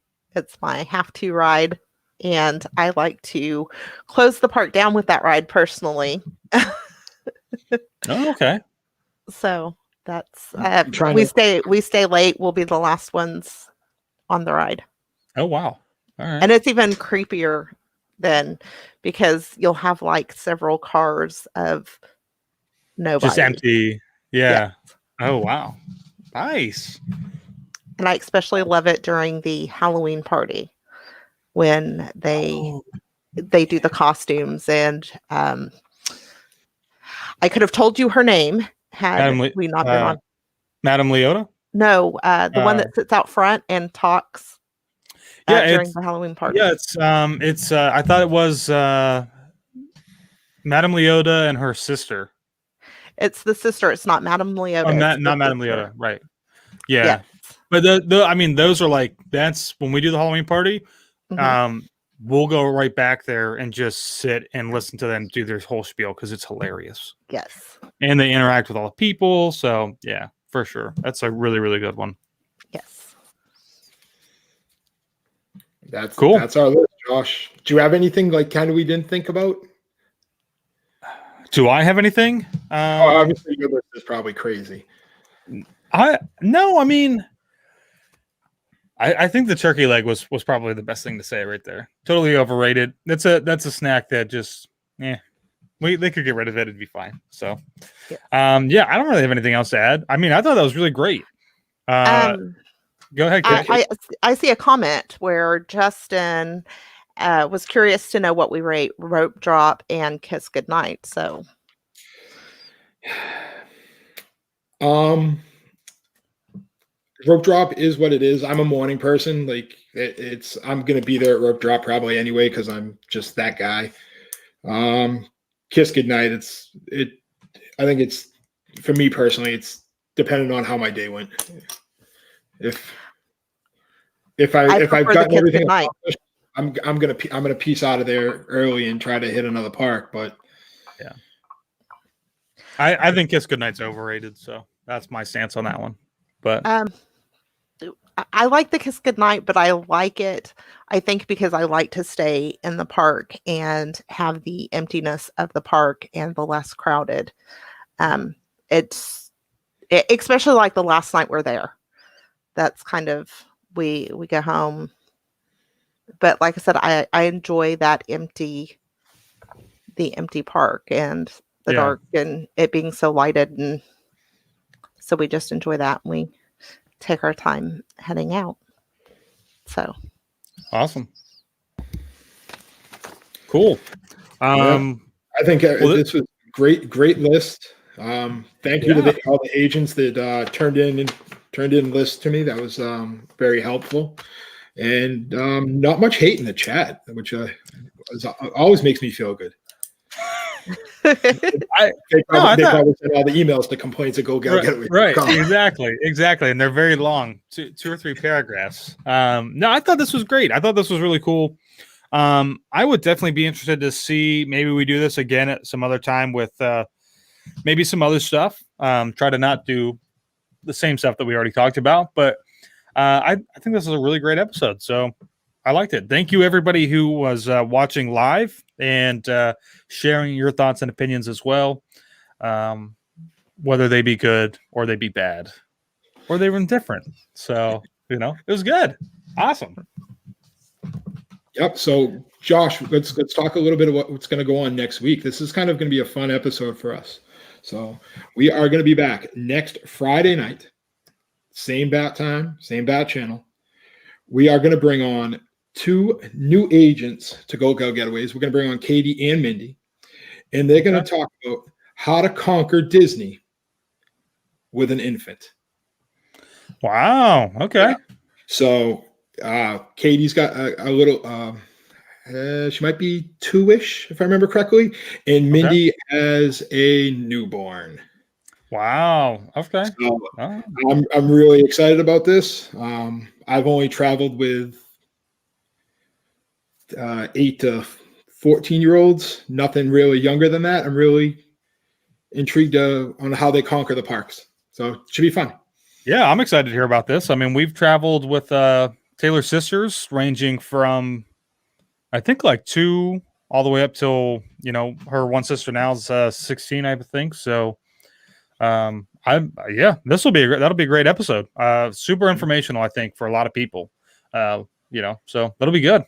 my have-to ride, and I like to close the park down with that ride personally. oh, okay. So that's we stay late. We'll be the last ones on the ride. Oh wow. All right. And it's even creepier then because you'll have like several cars of nobody. Just empty. Yeah. Oh wow. Nice. And I especially love it during the Halloween party when they do the costumes. And I could have told you her name had we not been on. Madame Leota? No, the one that sits out front and talks. During the Halloween party. Yeah, it's I thought it was Madame Leota and her sister. It's the sister. It's not Madame Leota. Oh, not Madame Leota, right? Yeah. But those are like that's when we do the Halloween party. Mm-hmm. We'll go right back there and just sit and listen to them do their whole spiel because it's hilarious. Yes. And they interact with all the people, so yeah, for sure. That's a really, really good one. Yes. That's cool. That's our list, Josh. Do you have anything like kind of we didn't think about? Do I have anything? Obviously your list is probably crazy. I think the turkey leg was probably the best thing to say right there. Totally overrated. That's a snack that just they could get rid of it, it'd be fine. So I don't really have anything else to add. I mean, I thought that was really great. Go ahead, Kate. I see a comment where Justin was curious to know what we rate Rope Drop and Kiss Goodnight. So, Rope Drop is what it is. I'm a morning person. Like I'm gonna be there at Rope Drop probably anyway because I'm just that guy. Kiss Goodnight. I think it's for me personally. It's dependent on how my day went. If I've gotten everything accomplished, I'm gonna piece out of there early and try to hit another park. But yeah, I think Kiss Goodnight's overrated. So that's my stance on that one. But I like the Kiss Goodnight, but I like it. I think because I like to stay in the park and have the emptiness of the park and the less crowded. Especially like the last night we're there. That's kind of we go home. But like I said, I enjoy that the empty park and the dark and it being so lighted, and so we just enjoy that. And we take our time heading out. So awesome. Cool. I think this was great list. Thank you to all the agents that turned in lists to me. That was very helpful, and not much hate in the chat, which always makes me feel good. They probably send all the emails to complaints at GoGalGetaway. Right, exactly, and they're very long, two or three paragraphs. No, I thought this was great. I thought this was really cool. I would definitely be interested to see, maybe we do this again at some other time with maybe some other stuff. Try to not do the same stuff that we already talked about, but I think this is a really great episode. So I liked it. Thank you, everybody who was watching live and sharing your thoughts and opinions as well, whether they be good or they be bad or they were indifferent. So, it was good. Awesome. Yep. So, Josh, let's talk a little bit about what's going to go on next week. This is kind of going to be a fun episode for us. So, we are going to be back next Friday night, same bat time, same bat channel. We are going to bring on 2 new agents to Go Getaways. We're going to bring on Katie and Mindy, and they're going to talk about how to conquer Disney with an infant. Wow. Okay. Yeah. So Katie's got a little, she might be 2-ish, if I remember correctly, and Mindy has a newborn. Wow. Okay. So I'm really excited about this. I've only traveled with 8 to 14-year-olds, nothing really younger than that. I'm really intrigued on how they conquer the parks. So it should be fun. Yeah, I'm excited to hear about this. I mean, we've traveled with Taylor's sisters, ranging from, I think, like 2 all the way up till, her one sister now is 16, I think. So, that'll be a great episode. Super informational, I think, for a lot of people. So that'll be good.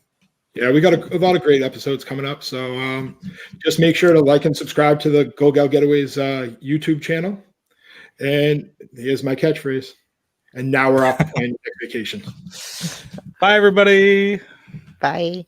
Yeah, we got a lot of great episodes coming up. So just make sure to like and subscribe to the Go Gal Getaways YouTube channel. And here's my catchphrase. And now we're off to plan next vacation. Bye, everybody. Bye.